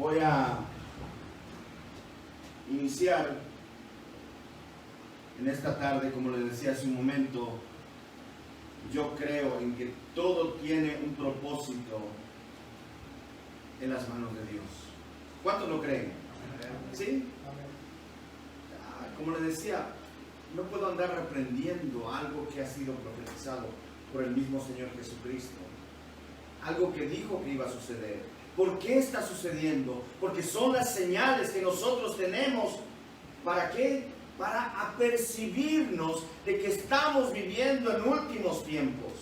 Voy a iniciar en esta tarde, como les decía hace un momento. Yo creo en que todo tiene un propósito en las manos de Dios. ¿Cuántos lo creen? ¿Sí? Como les decía, no puedo andar reprendiendo algo que ha sido profetizado por el mismo Señor Jesucristo. Algo que dijo que iba a suceder. ¿Por qué está sucediendo? Porque son las señales que nosotros tenemos. ¿Para qué? Para apercibirnos de que estamos viviendo en últimos tiempos.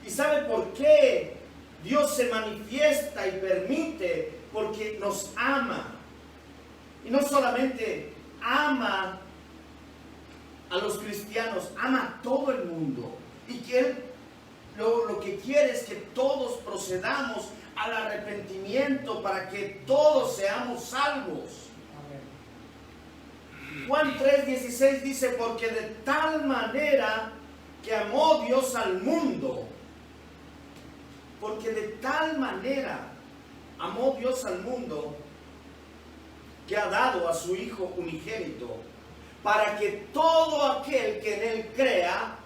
¿Y sabe por qué Dios se manifiesta y permite? Porque nos ama. Y no solamente ama a los cristianos, ama a todo el mundo. Y que Él lo que quiere es que todos procedamos al arrepentimiento para que todos seamos salvos. Juan 3:16 dice: porque de tal manera que amó Dios al mundo, porque de tal manera amó Dios al mundo, que ha dado a su Hijo unigénito, para que todo aquel que en Él crea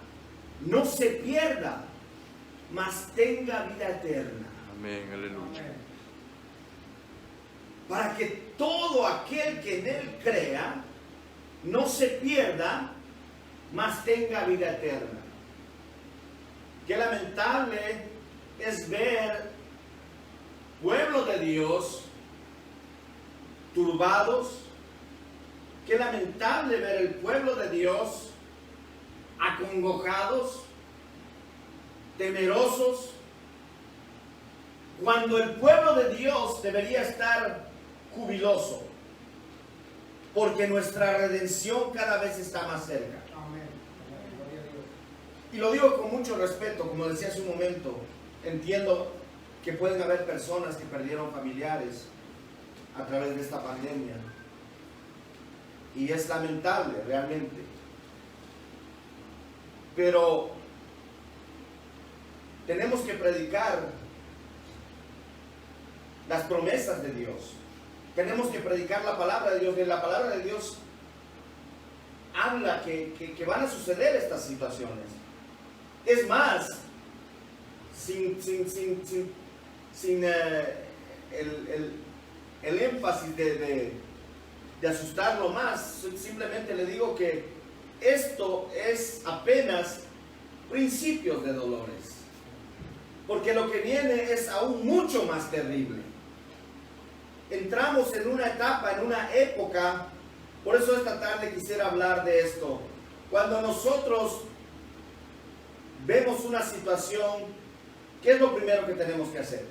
no se pierda, mas tenga vida eterna. Amén, aleluya. Para que todo aquel que en Él crea no se pierda, mas tenga vida eterna. Qué lamentable es ver pueblo de Dios turbados. Qué lamentable ver el pueblo de Dios acongojados, temerosos, cuando el pueblo de Dios debería estar jubiloso, porque nuestra redención cada vez está más cerca. Y lo digo con mucho respeto, como decía hace un momento. Entiendo que pueden haber personas que perdieron familiares a través de esta pandemia, y es lamentable realmente, pero tenemos que predicar las promesas de Dios. Tenemos que predicar la palabra de Dios. Que la palabra de Dios habla que van a suceder estas situaciones. Es más, sin el énfasis de asustarlo más, simplemente le digo que esto es apenas principios de dolores, porque lo que viene es aún mucho más terrible. Entramos en una etapa, en una época. Por eso esta tarde quisiera hablar de esto. Cuando nosotros vemos una situación, ¿qué es lo primero que tenemos que hacer?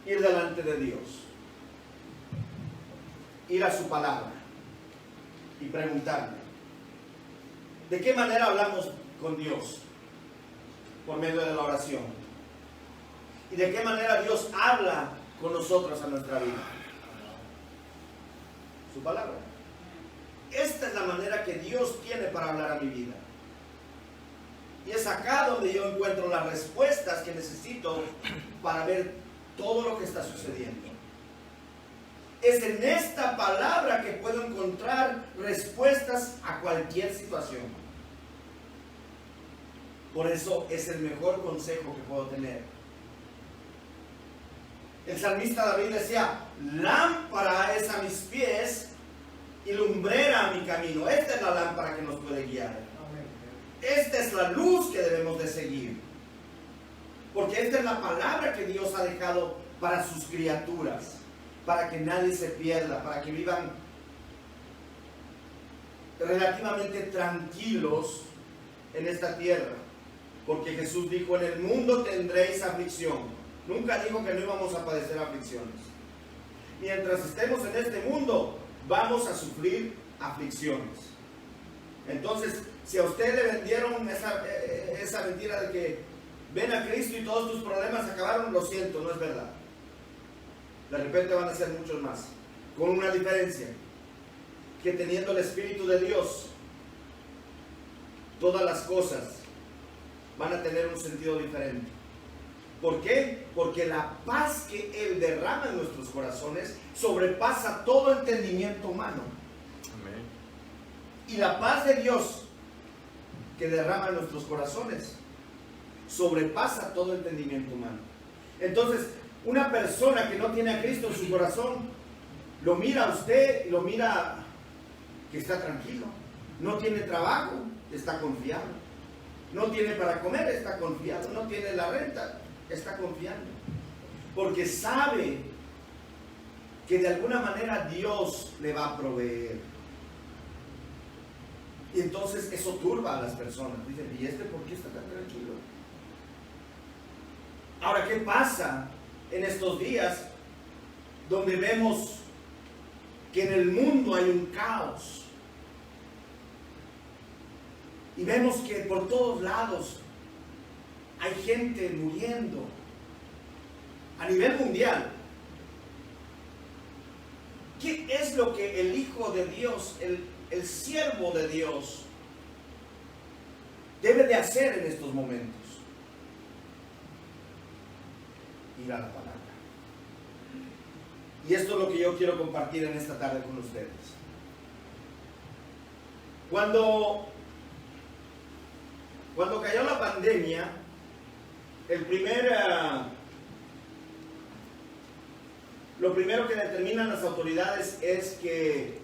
Ir delante de Dios, ir a su palabra y preguntarle. ¿De qué manera hablamos con Dios? Por medio de la oración. ¿Y de qué manera Dios habla con nosotros a nuestra vida? Su palabra. Esta es la manera que Dios tiene para hablar a mi vida. Y es acá donde yo encuentro las respuestas que necesito para ver todo lo que está sucediendo. Es en esta palabra que puedo encontrar respuestas a cualquier situación. Por eso es el mejor consejo que puedo tener. El salmista David decía: lámpara es a mis pies y lumbrera a mi camino. Esta es la lámpara que nos puede guiar. Esta es la luz que debemos de seguir. Porque esta es la palabra que Dios ha dejado para sus criaturas, para que nadie se pierda, para que vivan relativamente tranquilos en esta tierra. Porque Jesús dijo: en el mundo tendréis aflicción. Nunca dijo que no íbamos a padecer aflicciones. Mientras estemos en este mundo, vamos a sufrir aflicciones. Entonces, si a usted le vendieron esa mentira de que ven a Cristo y todos tus problemas acabaron, lo siento, no es verdad. De repente van a ser muchos más, con una diferencia: que teniendo el Espíritu de Dios, todas las cosas van a tener un sentido diferente. ¿Por qué? Porque la paz que Él derrama en nuestros corazones sobrepasa todo entendimiento humano. Amén. Y la paz de Dios que derrama en nuestros corazones sobrepasa todo entendimiento humano. Entonces, una persona que no tiene a Cristo en su corazón, lo mira a usted, lo mira que está tranquilo. No tiene trabajo, está confiado. No tiene para comer, está confiado. No tiene la renta, está confiando. Porque sabe que de alguna manera Dios le va a proveer. Y entonces eso turba a las personas. Dicen, ¿y este por qué está tan tranquilo? Ahora, ¿qué pasa en estos días donde vemos que en el mundo hay un caos? Y vemos que por todos lados hay gente muriendo a nivel mundial. ¿Qué es lo que el Hijo de Dios, el siervo de Dios, debe de hacer en estos momentos? Ir a la palabra. Y esto es lo que yo quiero compartir en esta tarde con ustedes. Cuando cayó la pandemia, lo primero que determinan las autoridades es que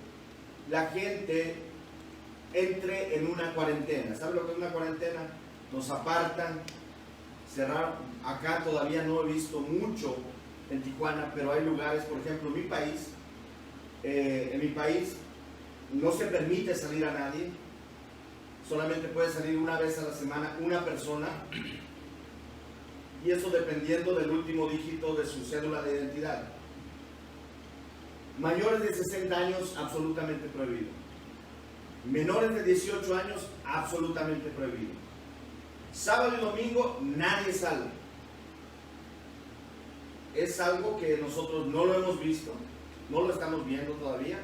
la gente entre en una cuarentena. ¿Sabe lo que es una cuarentena? Nos apartan, cerrar. Acá todavía no he visto mucho en Tijuana, pero hay lugares, por ejemplo, en mi país no se permite salir a nadie. Solamente puede salir una vez a la semana una persona, y eso dependiendo del último dígito de su cédula de identidad. Mayores de 60 años, absolutamente prohibido. Menores de 18 años, absolutamente prohibido. Sábado y domingo, nadie sale. Es algo que nosotros no lo hemos visto, no lo estamos viendo todavía,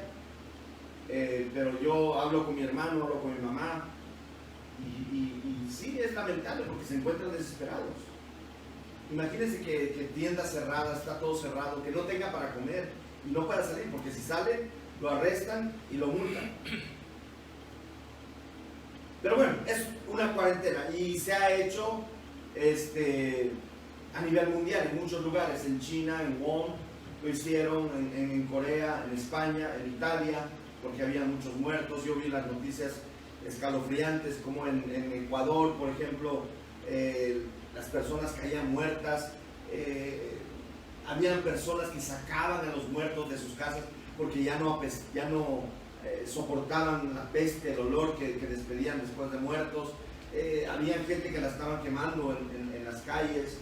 pero yo hablo con mi hermano, hablo con mi mamá, y sí, es lamentable porque se encuentran desesperados. Imagínense que tienda cerrada, está todo cerrado, que no tenga para comer y no para salir, porque si sale lo arrestan y lo multan. Pero bueno, es una cuarentena y se ha hecho a nivel mundial en muchos lugares, en China, en Wuhan, lo hicieron en Corea, en España, en Italia, porque había muchos muertos. Yo vi las noticias escalofriantes, como en Ecuador, por ejemplo, las personas caían muertas. Habían personas que sacaban a los muertos de sus casas porque ya no soportaban la peste, el olor que despedían después de muertos. Había gente que la estaban quemando en las calles.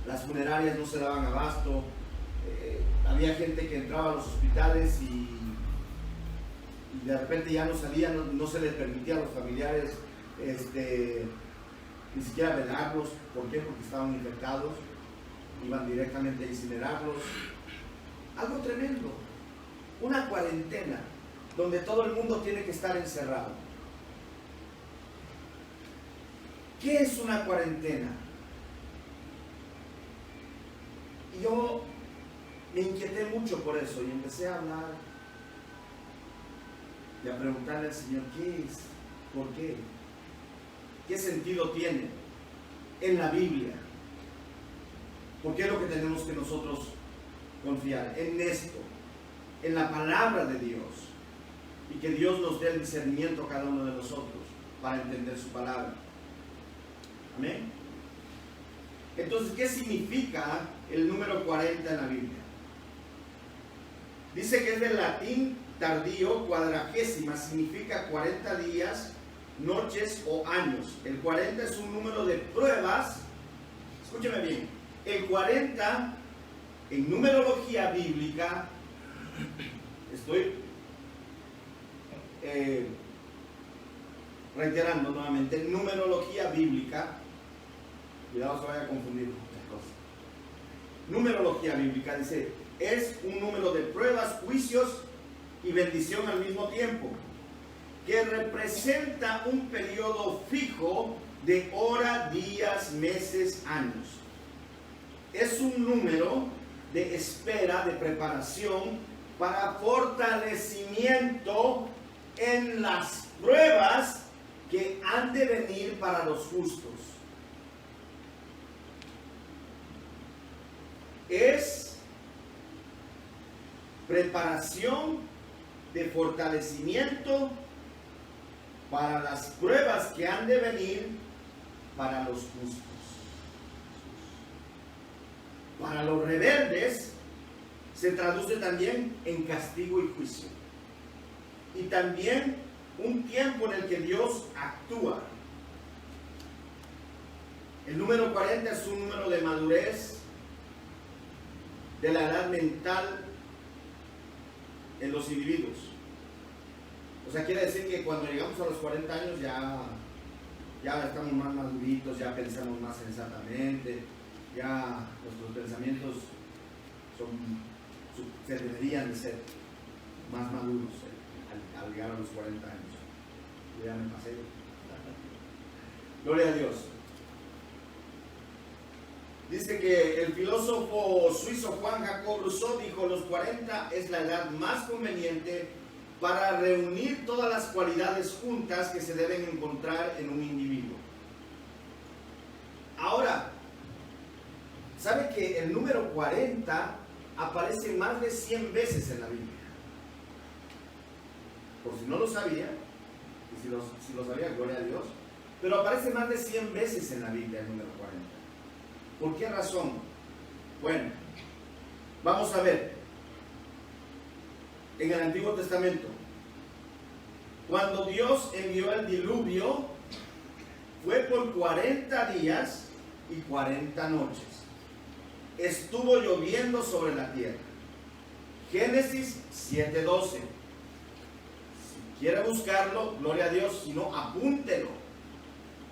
Las funerarias no se daban abasto. Había gente que entraba a los hospitales y de repente ya no salía, no se les permitía a los familiares ni siquiera velarlos. ¿Por qué? Porque estaban infectados. Iban directamente a incinerarlos. Algo tremendo. Una cuarentena donde todo el mundo tiene que estar encerrado. ¿Qué es una cuarentena? Y yo me inquieté mucho por eso y empecé a hablar y a preguntarle al Señor, ¿qué es? ¿Por qué? ¿Qué sentido tiene en la Biblia? ¿Por qué es lo que tenemos que nosotros confiar? En esto, en la palabra de Dios, y que Dios nos dé el discernimiento a cada uno de nosotros para entender su palabra. Amén. Entonces, ¿qué significa el número 40 en la Biblia? Dice que es del latín tardío, cuadragésima, significa 40 días, noches o años. El 40 es un número de pruebas. Escúcheme bien, el 40 en numerología bíblica, estoy reiterando nuevamente, en numerología bíblica, cuidado se vaya a confundir con otras cosas. Numerología bíblica dice, es un número de pruebas, juicios y bendición al mismo tiempo, que representa un periodo fijo de hora, días, meses, años. Es un número de espera, de preparación para fortalecimiento en las pruebas que han de venir para los justos. Es preparación de fortalecimiento para las pruebas que han de venir para los justos. Para los rebeldes se traduce también en castigo y juicio. Y también un tiempo en el que Dios actúa. El número 40 es un número de madurez, de la edad mental en los individuos. O sea, quiere decir que cuando llegamos a los 40 años ya estamos más maduritos, ya pensamos más sensatamente, ya nuestros pensamientos se deberían de ser más maduros al llegar a los 40 años. Yo ya me pasé. Gloria a Dios. Dice que el filósofo suizo Juan Jacob Rousseau dijo: los 40 es la edad más conveniente para reunir todas las cualidades juntas que se deben encontrar en un individuo. Ahora, ¿sabe que el número 40 aparece más de 100 veces en la Biblia? Por si no lo sabía, y si lo sabía, gloria a Dios, pero aparece más de 100 veces en la Biblia el número 40. ¿Por qué razón? Bueno, vamos a ver. En el Antiguo Testamento, cuando Dios envió el diluvio, fue por 40 días y 40 noches. Estuvo lloviendo sobre la tierra. Génesis 7:12. Si quiere buscarlo, gloria a Dios, si no, apúntelo.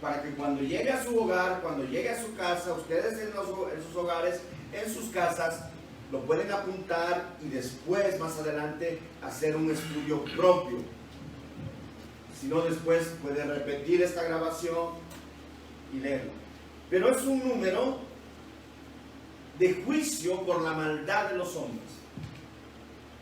Para que cuando llegue a su hogar, cuando llegue a su casa, ustedes en sus hogares, en sus casas, lo pueden apuntar y después, más adelante, hacer un estudio propio. Si no, después puede repetir esta grabación y leerlo. Pero es un número de juicio por la maldad de los hombres.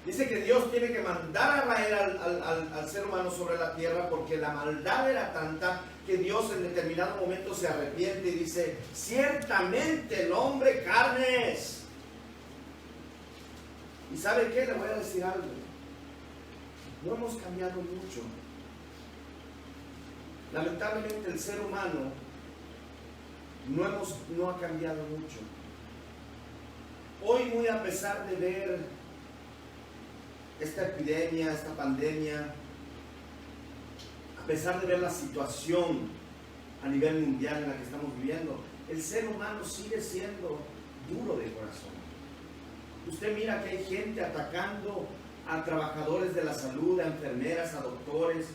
Dice que Dios tiene que mandar a raer al ser humano sobre la tierra porque la maldad era tanta que Dios en determinado momento se arrepiente y dice: ciertamente el hombre carne es. ¿Y sabe qué? Le voy a decir algo. No hemos cambiado mucho. Lamentablemente el ser humano no ha cambiado mucho. Hoy, muy a pesar de ver esta epidemia, esta pandemia, a pesar de ver la situación a nivel mundial en la que estamos viviendo, el ser humano sigue siendo duro de corazón. Usted mira que hay gente atacando a trabajadores de la salud, a enfermeras, a doctores.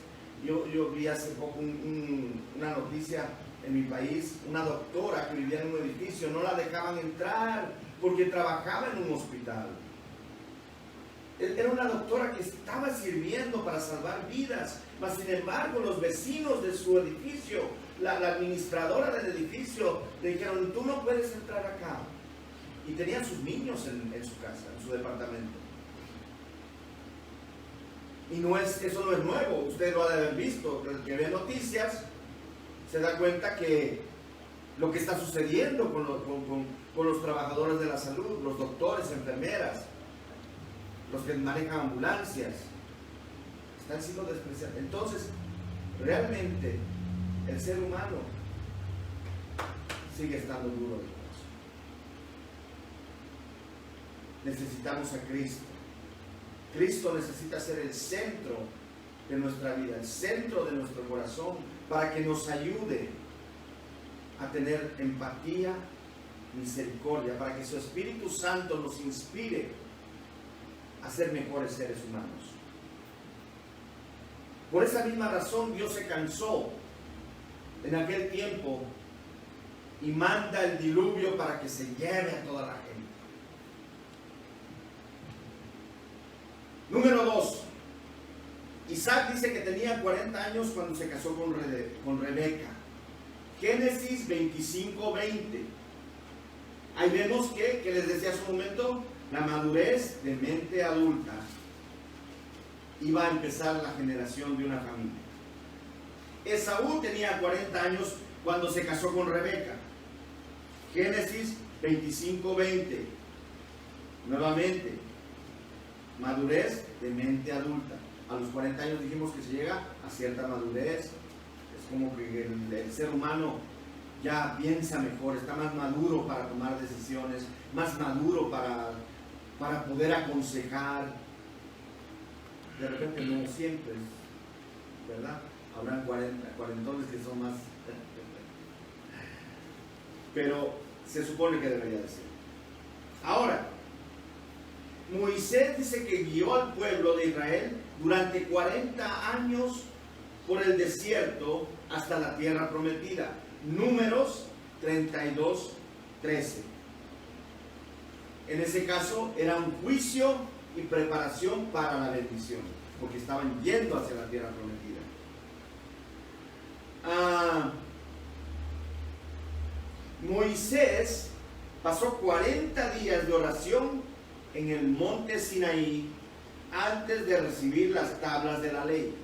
Yo vi hace poco una noticia en mi país, una doctora que vivía en un edificio, no la dejaban entrar porque trabajaba en un hospital. Era una doctora que estaba sirviendo para salvar vidas, mas sin embargo los vecinos de su edificio, la administradora del edificio, le dijeron: tú no puedes entrar acá. Y tenía sus niños en su casa, en su departamento. Y eso no es nuevo, usted lo ha de haber visto. El que ve noticias se da cuenta que lo que está sucediendo con los trabajadores de la salud, los doctores, enfermeras, los que manejan ambulancias, están siendo despreciados. Entonces, realmente, el ser humano sigue estando duro de corazón. Necesitamos a Cristo. Cristo necesita ser el centro de nuestra vida, el centro de nuestro corazón, para que nos ayude a tener empatía, misericordia, para que su Espíritu Santo nos inspire a ser mejores seres humanos. Por esa misma razón Dios se cansó en aquel tiempo y manda el diluvio para que se lleve a toda la gente. Número 2. Isaac dice que tenía 40 años cuando se casó con Rebeca. Génesis 25:20. Ahí vemos que les decía hace un momento, la madurez de mente adulta iba a empezar la generación de una familia. Esaú tenía 40 años cuando se casó con Rebeca. Génesis 25:20. Nuevamente, madurez de mente adulta. A los 40 años dijimos que se llega a cierta madurez. Es como que el ser humano ya piensa mejor, está más maduro para tomar decisiones, más maduro para poder aconsejar. De repente no siempre, ¿verdad? Habrán cuarentones que son más... Pero se supone que debería de ser. Ahora, Moisés dice que guió al pueblo de Israel durante 40 años por el desierto hasta la tierra prometida. Números 32:13. En ese caso era un juicio y preparación para la bendición, porque estaban yendo hacia la tierra prometida. Moisés pasó 40 días de oración en el monte Sinaí antes de recibir las tablas de la ley.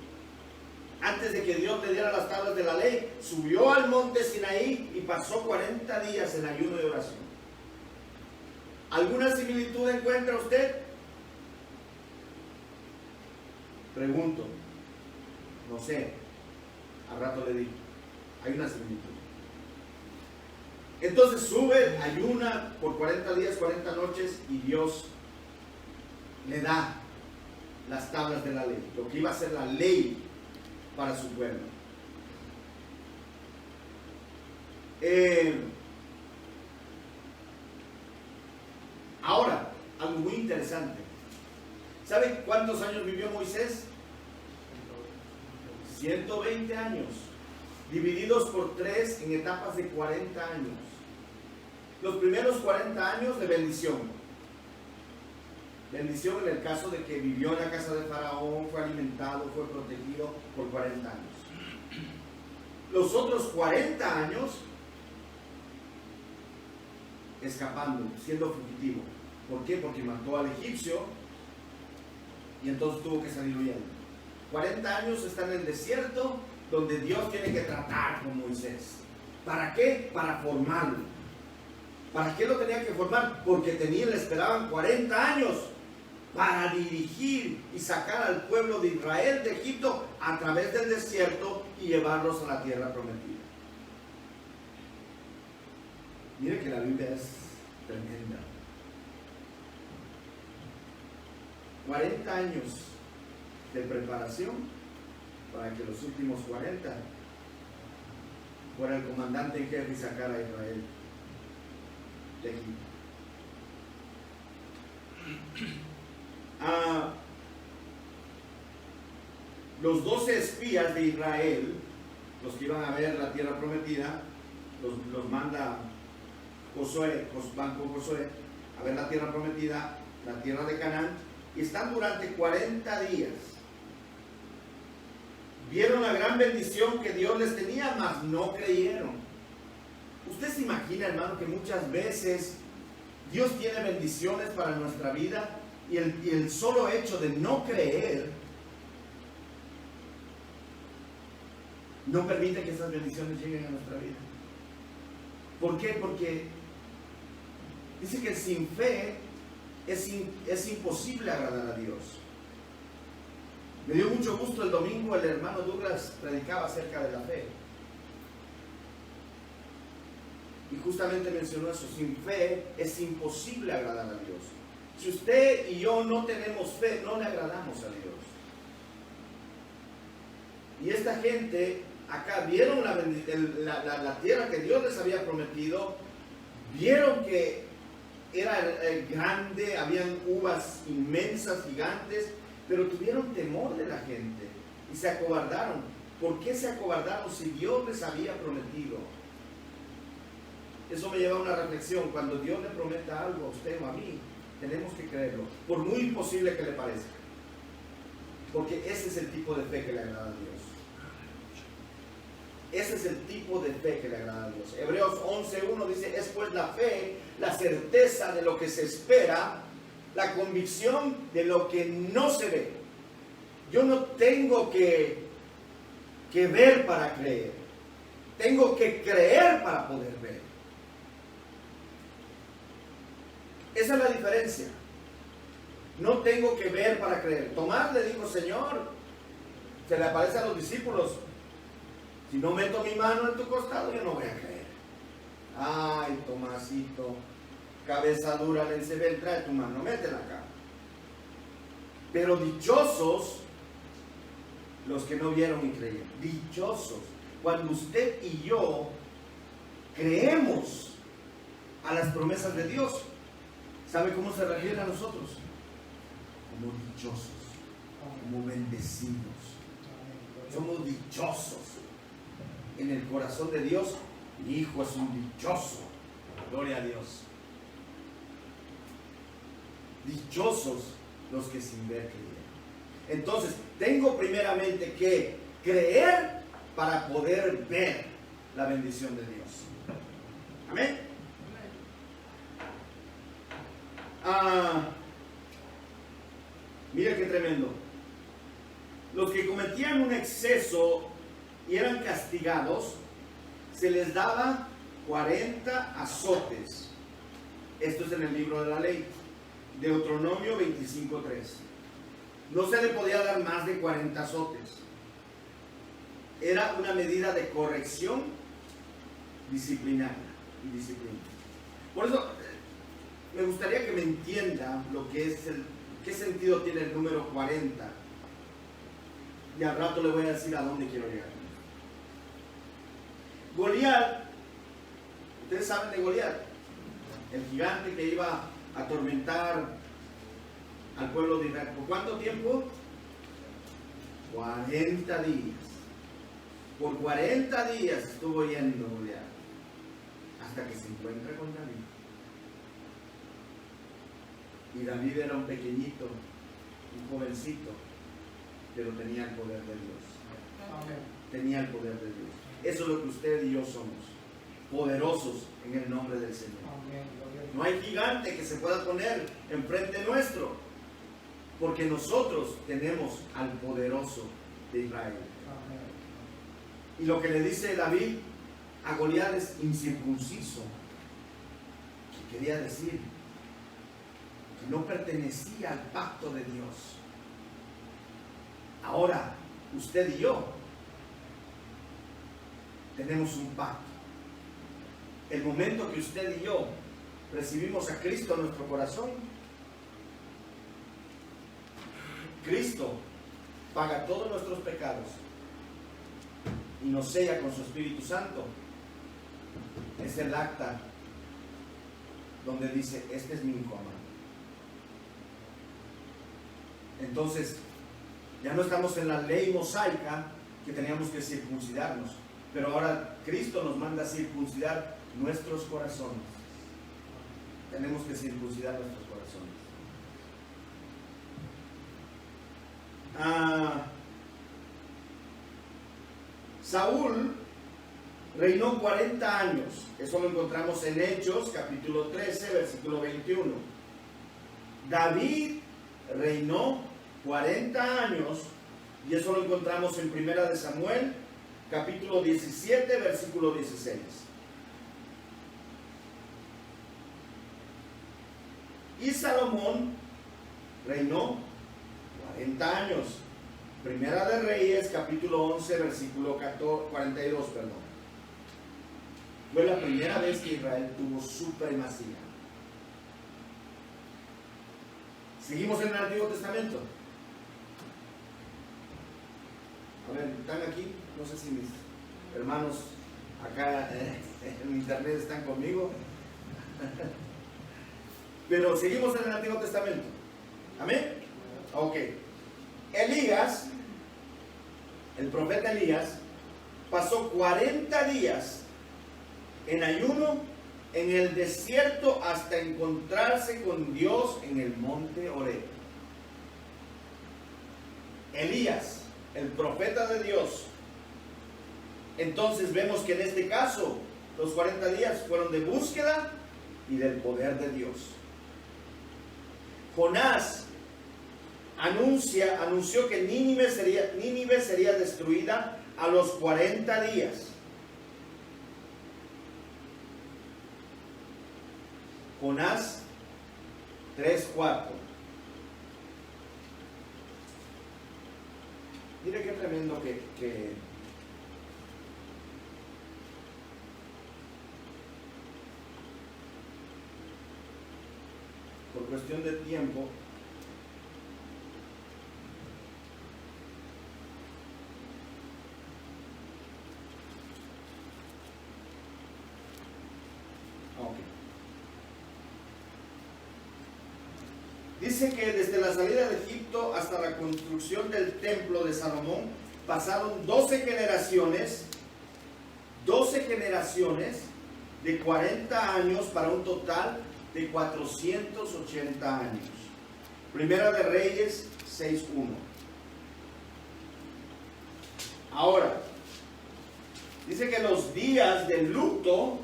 Antes de que Dios le diera las tablas de la ley, subió al monte Sinaí y pasó 40 días en ayuno y oración. ¿Alguna similitud encuentra usted? Pregunto. No sé. Al rato le digo. Hay una similitud. Entonces sube, ayuna por 40 días, 40 noches y Dios le da las tablas de la ley, lo que iba a ser la ley para su pueblo. Ahora, algo muy interesante. ¿Saben cuántos años vivió Moisés? 120 años, divididos por 3 en etapas de 40 años. Los primeros 40 años de bendición. Bendición en el caso de que vivió en la casa de Faraón, fue alimentado, fue protegido por 40 años. Los otros 40 años escapando, siendo fugitivo. ¿Por qué? Porque mató al egipcio y entonces tuvo que salir huyendo. 40 años está en el desierto donde Dios tiene que tratar con Moisés. ¿Para qué? Para formarlo. ¿Para qué lo tenía que formar? Porque le esperaban 40 años para dirigir y sacar al pueblo de Israel de Egipto a través del desierto y llevarlos a la tierra prometida. Mire que la Biblia es tremenda. 40 años de preparación para que los últimos 40 fuera el comandante en jefe y sacara a Israel de Egipto. Los 12 espías de Israel, los que iban a ver la tierra prometida, los manda Josué, van con Josué a ver la tierra prometida, la tierra de Canaán, y están durante 40 días. Vieron la gran bendición que Dios les tenía, mas no creyeron. Usted se imagina, hermano, que muchas veces Dios tiene bendiciones para nuestra vida y el solo hecho de no creer no permite que esas bendiciones lleguen a nuestra vida. ¿Por qué? Porque dice que sin fe es imposible agradar a Dios. Me dio mucho gusto el domingo, el hermano Douglas predicaba acerca de la fe. Y justamente mencionó eso, sin fe es imposible agradar a Dios. Si usted y yo no tenemos fe, no le agradamos a Dios. Y esta gente acá vieron la tierra que Dios les había prometido, vieron que era grande, habían uvas inmensas, gigantes, pero tuvieron temor de la gente y se acobardaron. ¿Por qué se acobardaron si Dios les había prometido? Eso me lleva a una reflexión. Cuando Dios le prometa algo a usted o a mí, tenemos que creerlo, por muy imposible que le parezca, porque ese es el tipo de fe que le agrada a Dios. Ese es el tipo de fe que le agrada a Dios. Hebreos 11:1 dice, es pues la fe, la certeza de lo que se espera, la convicción de lo que no se ve. Yo no tengo que ver para creer. Tengo que creer para poder ver. Esa es la diferencia. No tengo que ver para creer. Tomás le dijo, Señor, se le aparece a los discípulos, si no meto mi mano en tu costado, yo no voy a creer. Ay, Tomásito, cabeza dura, le dice, ven, trae tu mano, métela acá. Pero dichosos los que no vieron y creyeron. Dichosos. Cuando usted y yo creemos a las promesas de Dios, ¿sabe cómo se refiere a nosotros? Como dichosos, como bendecidos. Somos dichosos. En el corazón de Dios, mi hijo es un dichoso. Gloria a Dios. Dichosos los que sin ver creyeron. Entonces, tengo primeramente que creer para poder ver la bendición de Dios. Amén. Mira qué tremendo. Los que cometían un exceso y eran castigados, se les daba 40 azotes. Esto es en el libro de la ley, Deuteronomio 25:3. No se le podía dar más de 40 azotes. Era una medida de corrección disciplinaria y disciplina. Por eso me gustaría que me entienda lo que es qué sentido tiene el número 40. Y al rato le voy a decir a dónde quiero llegar. Goliat, ustedes saben de Goliat, el gigante que iba a atormentar al pueblo de Israel. ¿Por cuánto tiempo? 40 días. Por 40 días estuvo yendo Goliat, hasta que se encuentra con David. Y David era un pequeñito, un jovencito, pero tenía el poder de Dios. Amén. Tenía el poder de Dios. Eso es lo que usted y yo somos, poderosos en el nombre del Señor. Amén. No hay gigante que se pueda poner enfrente nuestro, porque nosotros tenemos al poderoso de Israel. Amén. Y lo que le dice David a Goliat es incircunciso, que quería decir que no pertenecía al pacto de Dios. Ahora, usted y yo tenemos un pacto. El momento que usted y yo recibimos a Cristo en nuestro corazón, Cristo paga todos nuestros pecados y nos sella con su Espíritu Santo. Es el acta donde dice, este es mi hijo amado. Entonces, ya no estamos en la ley mosaica que teníamos que circuncidarnos, pero ahora Cristo nos manda a circuncidar nuestros corazones. Tenemos que circuncidar nuestros corazones. Saúl reinó 40 años. Eso lo encontramos en Hechos, capítulo 13, versículo 21. David reinó 40 años, y eso lo encontramos en Primera de Samuel, capítulo 17, versículo 16. Y Salomón reinó 40 años. Primera de Reyes, capítulo 11, versículo 42, perdón. Fue la primera vez que Israel tuvo supremacía. Seguimos en el Antiguo Testamento. A ver, ¿están aquí? No sé si mis hermanos acá en internet están conmigo. Pero seguimos en el Antiguo Testamento. ¿Amén? Ok. Elías, el profeta Elías, pasó 40 días en ayuno en el desierto hasta encontrarse con Dios en el monte Horeb. Elías, el profeta de Dios, Entonces vemos que en este caso los 40 días fueron de búsqueda y del poder de Dios. Jonás anunció que Nínive sería destruida a los 40 días. Jonás 3:4. Mire qué tremendo que por cuestión de tiempo dice que desde la salida de Egipto hasta la construcción del templo de Salomón pasaron 12 generaciones de 40 años para un total de 480 años. Primera de Reyes 6:1. Ahora, dice que los días de luto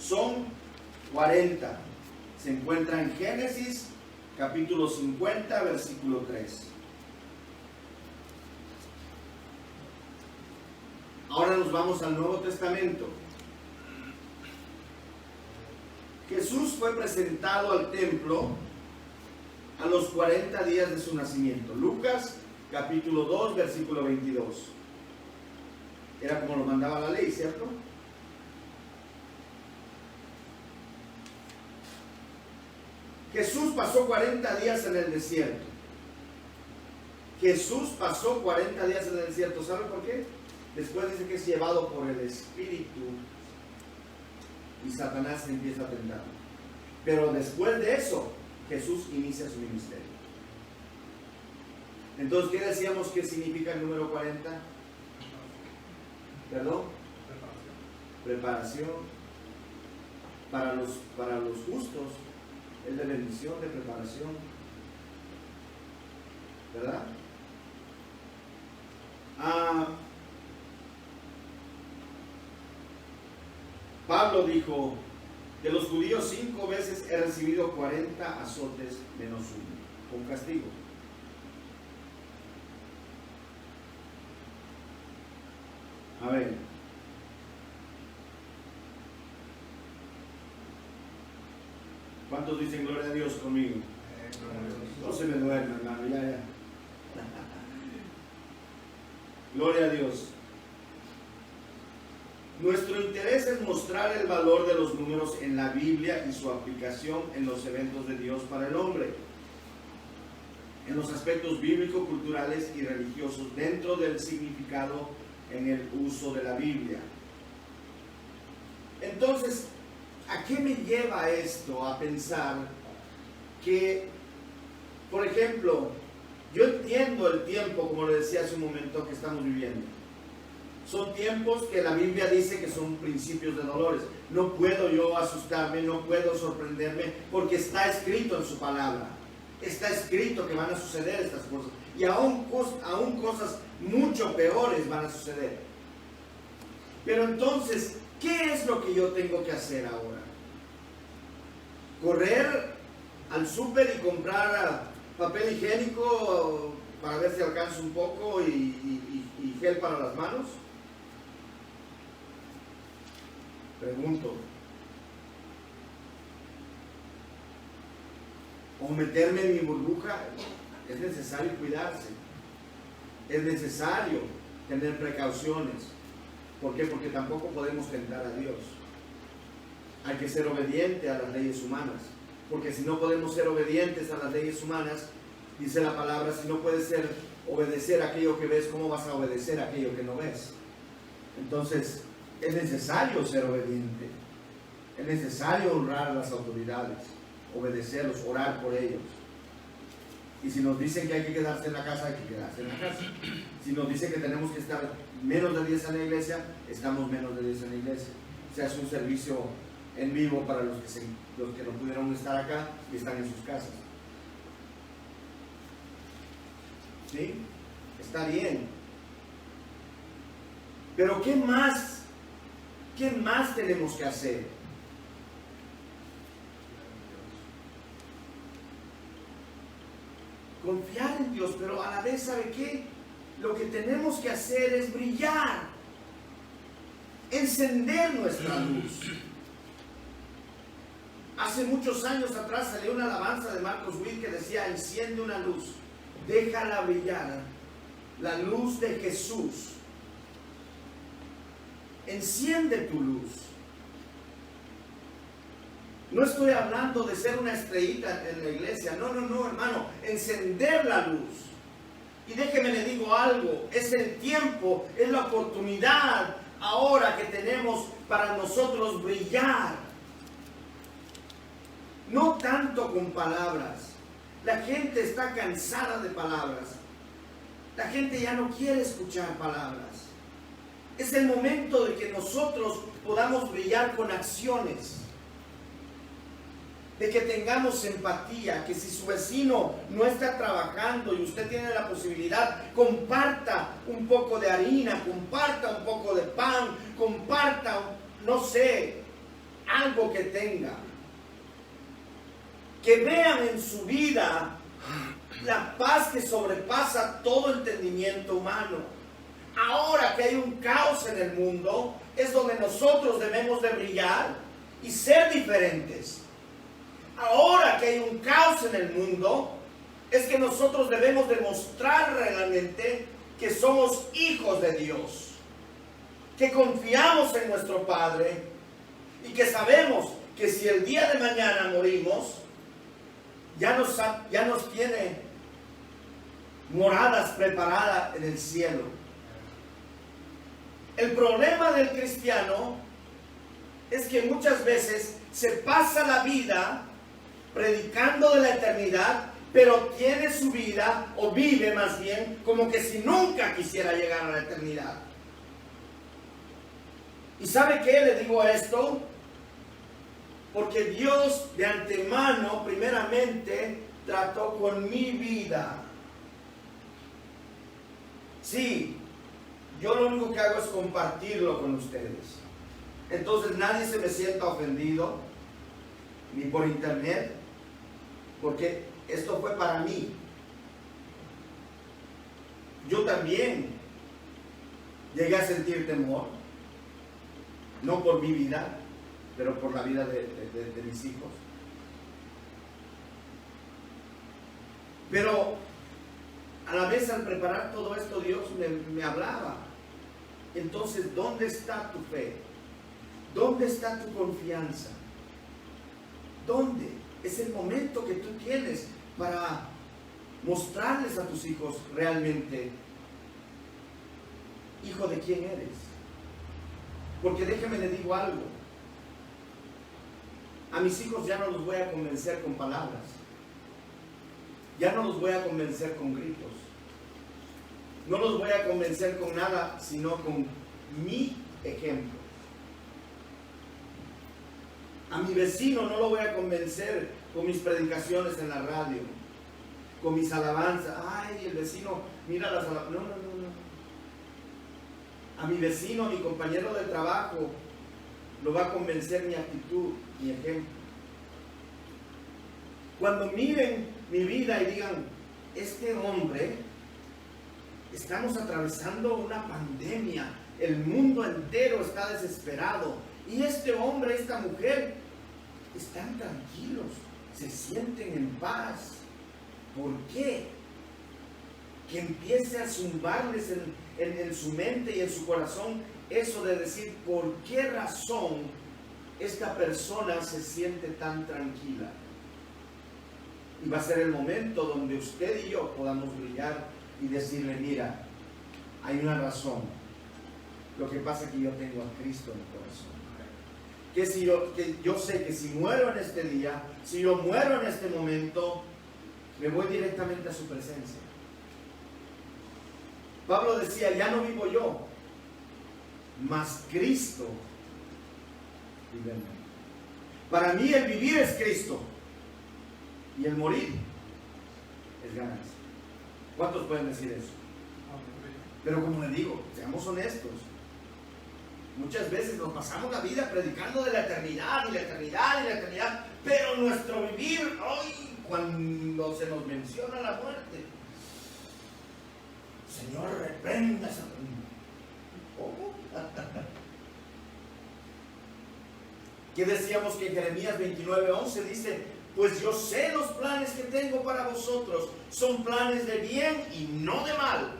son 40. Se encuentra en Génesis capítulo 50, versículo 3. Ahora nos vamos al Nuevo Testamento. Jesús fue presentado al templo a los 40 días de su nacimiento. Lucas capítulo 2, versículo 22. Era como lo mandaba la ley, ¿cierto? Jesús pasó 40 días en el desierto. Jesús pasó 40 días en el desierto. ¿Sabe por qué? Después dice que es llevado por el Espíritu y Satanás se empieza a tentar. Pero después de eso, Jesús inicia su ministerio. Entonces, ¿qué decíamos que significa el número 40? ¿Perdón? Preparación. Para los justos. Es de bendición, de preparación, ¿verdad? Pablo dijo: de los judíos 5 veces he recibido 40 azotes menos uno, con castigo. A ver. ¿Cuántos dicen gloria a Dios conmigo? No se me duerme, hermano, ya. Gloria a Dios. Nuestro interés es mostrar el valor de los números en la Biblia y su aplicación en los eventos de Dios para el hombre, en los aspectos bíblicos, culturales y religiosos, dentro del significado en el uso de la Biblia. Entonces, ¿a qué me lleva esto? A pensar que, por ejemplo, yo entiendo el tiempo, como le decía hace un momento, que estamos viviendo. Son tiempos que la Biblia dice que son principios de dolores. No puedo yo asustarme, no puedo sorprenderme, porque está escrito en su palabra. Está escrito que van a suceder estas cosas. Y aún cosas mucho peores van a suceder. Pero entonces, ¿qué es lo que yo tengo que hacer ahora? ¿Correr al súper y comprar papel higiénico para ver si alcanzo un poco y gel para las manos? Pregunto. ¿O meterme en mi burbuja? Es necesario cuidarse. Es necesario tener precauciones. ¿Por qué? Porque tampoco podemos tentar a Dios. Hay que ser obediente a las leyes humanas. Porque si no podemos ser obedientes a las leyes humanas, dice la palabra, si no puedes obedecer aquello que ves, ¿cómo vas a obedecer aquello que no ves? Entonces, es necesario ser obediente. Es necesario honrar a las autoridades, obedecerlos, orar por ellos. Y si nos dicen que hay que quedarse en la casa, hay que quedarse en la casa. Si nos dicen que tenemos que estar menos de 10 en la iglesia, estamos menos de 10 en la iglesia. Se hace un servicio en vivo para los que no pudieron estar acá y están en sus casas. ¿Sí? Está bien. Pero ¿qué más? ¿Qué más tenemos que hacer? Confiar en Dios, pero a la vez, ¿sabe qué? Lo que tenemos que hacer es brillar, encender nuestra luz. Hace muchos años atrás salió una alabanza de Marcos Witt que decía: enciende una luz, déjala brillar, la luz de Jesús. Enciende tu luz. No estoy hablando de ser una estrellita en la iglesia, no, hermano, encender la luz. Y déjeme le digo algo, es el tiempo, es la oportunidad ahora que tenemos para nosotros brillar. No tanto con palabras. La gente está cansada de palabras. La gente ya no quiere escuchar palabras. Es el momento de que nosotros podamos brillar con acciones. De que tengamos empatía, que si su vecino no está trabajando y usted tiene la posibilidad, comparta un poco de harina, comparta un poco de pan, comparta, no sé, algo que tenga. Que vean en su vida la paz que sobrepasa todo entendimiento humano. Ahora que hay un caos en el mundo, es donde nosotros debemos de brillar y ser diferentes. Ahora que hay un caos en el mundo, es que nosotros debemos demostrar realmente que somos hijos de Dios, que confiamos en nuestro Padre y que sabemos que si el día de mañana morimos, ya nos tiene moradas preparadas en el cielo. El problema del cristiano es que muchas veces se pasa la vida predicando de la eternidad, pero tiene su vida, o vive más bien, como que si nunca quisiera llegar a la eternidad. ¿Y sabe qué le digo a esto? Porque Dios de antemano, primeramente, trató con mi vida. Sí, yo lo único que hago es compartirlo con ustedes. Entonces nadie se me sienta ofendido, ni por internet, porque esto fue para mí. Yo también llegué a sentir temor, no por mi vida, pero por la vida de mis hijos. Pero a la vez, al preparar todo esto, Dios me hablaba. Entonces, ¿dónde está tu fe? ¿Dónde está tu confianza? ¿Dónde? Es el momento que tú tienes para mostrarles a tus hijos realmente, hijo de quién eres. Porque déjeme le digo algo. A mis hijos ya no los voy a convencer con palabras. Ya no los voy a convencer con gritos. No los voy a convencer con nada, sino con mi ejemplo. A mi vecino no lo voy a convencer con mis predicaciones en la radio, con mis alabanzas. Ay, el vecino, mira las alabanzas. No. A mi vecino, a mi compañero de trabajo, lo va a convencer mi actitud, mi ejemplo. Cuando miren mi vida y digan, este hombre, estamos atravesando una pandemia, el mundo entero está desesperado, y este hombre, esta mujer, están tranquilos, se sienten en paz. ¿Por qué? Que empiece a zumbarles en su mente y en su corazón eso de decir, ¿por qué razón esta persona se siente tan tranquila? Y va a ser el momento donde usted y yo podamos brillar y decirle, mira, hay una razón. Lo que pasa es que yo tengo a Cristo en el corazón. Que yo sé que si muero en este día, si yo muero en este momento, me voy directamente a su presencia. Pablo decía, ya no vivo yo, mas Cristo vive en mí. Para mí el vivir es Cristo y el morir es ganancia. ¿Cuántos pueden decir eso? Pero como le digo, seamos honestos. Muchas veces nos pasamos la vida predicando de la eternidad y la eternidad y la eternidad, pero nuestro vivir, hoy, cuando se nos menciona la muerte, Señor, reprenda esa... ¿Cómo? ¿Qué decíamos que en Jeremías 29:11 dice? Pues yo sé los planes que tengo para vosotros, son planes de bien y no de mal.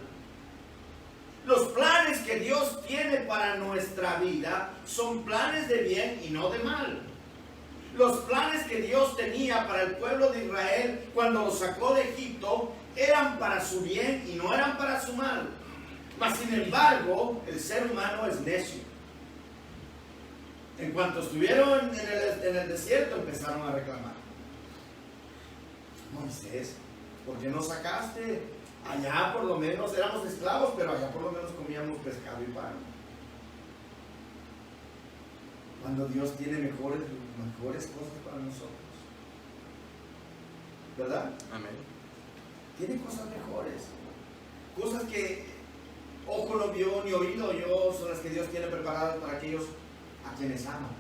Los planes que Dios tiene para nuestra vida son planes de bien y no de mal. Los planes que Dios tenía para el pueblo de Israel cuando lo sacó de Egipto eran para su bien y no eran para su mal. Mas sin embargo, el ser humano es necio. En cuanto estuvieron en el desierto, empezaron a reclamar. Moisés, ¿por qué no sacaste? Allá por lo menos éramos esclavos, pero allá por lo menos comíamos pescado y pan. Cuando Dios tiene mejores cosas para nosotros. ¿Verdad? Amén. Tiene cosas mejores. Cosas que ojo no vio ni oído oyó, son las que Dios tiene preparadas para aquellos a quienes aman.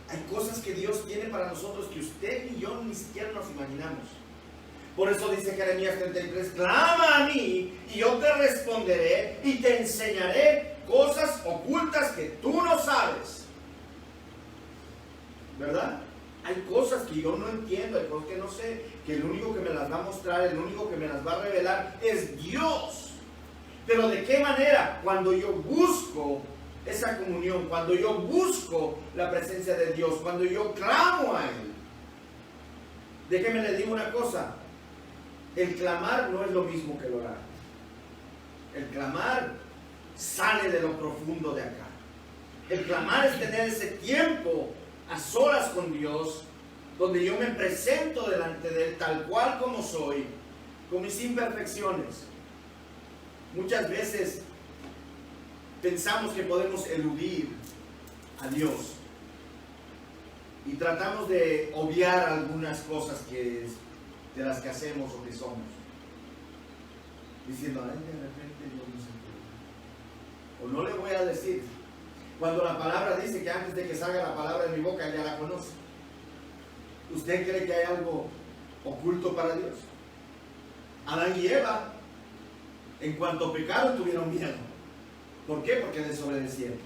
Hay cosas que Dios tiene para nosotros que usted y yo ni siquiera nos imaginamos. Por eso dice Jeremías 33, clama a mí y yo te responderé y te enseñaré cosas ocultas que tú no sabes. ¿Verdad? Hay cosas que yo no entiendo, hay cosas que no sé, que el único que me las va a mostrar, el único que me las va a revelar es Dios. Pero ¿de qué manera? Cuando yo busco esa comunión, cuando yo busco la presencia de Dios, cuando yo clamo a Él. Déjeme le digo una cosa, el clamar no es lo mismo que el orar. El clamar sale de lo profundo de acá. El clamar es tener ese tiempo a solas con Dios, donde yo me presento delante de Él tal cual como soy, con mis imperfecciones. Muchas veces pensamos que podemos eludir a Dios y tratamos de obviar algunas cosas de las que hacemos o que somos, diciendo, ay, de repente Dios no se puede. O no le voy a decir, cuando la palabra dice que antes de que salga la palabra de mi boca, ya la conoce. ¿Usted cree que hay algo oculto para Dios? Adán y Eva, en cuanto pecaron, tuvieron miedo. ¿Por qué? Porque desobedecieron.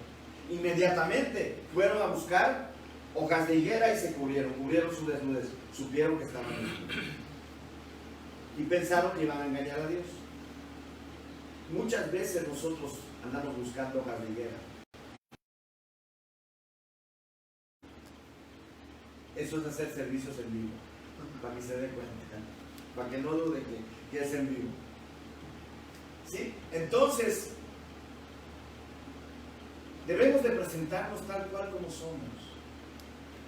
Inmediatamente fueron a buscar hojas de higuera y se cubrieron su desnudez. Supieron que estaban desnudos. Y pensaron que iban a engañar a Dios. Muchas veces nosotros andamos buscando hojas de higuera. Eso es hacer servicios en vivo, para que se dé cuenta, para que no dude que es en vivo. ¿Sí? Entonces, debemos de presentarnos tal cual como somos,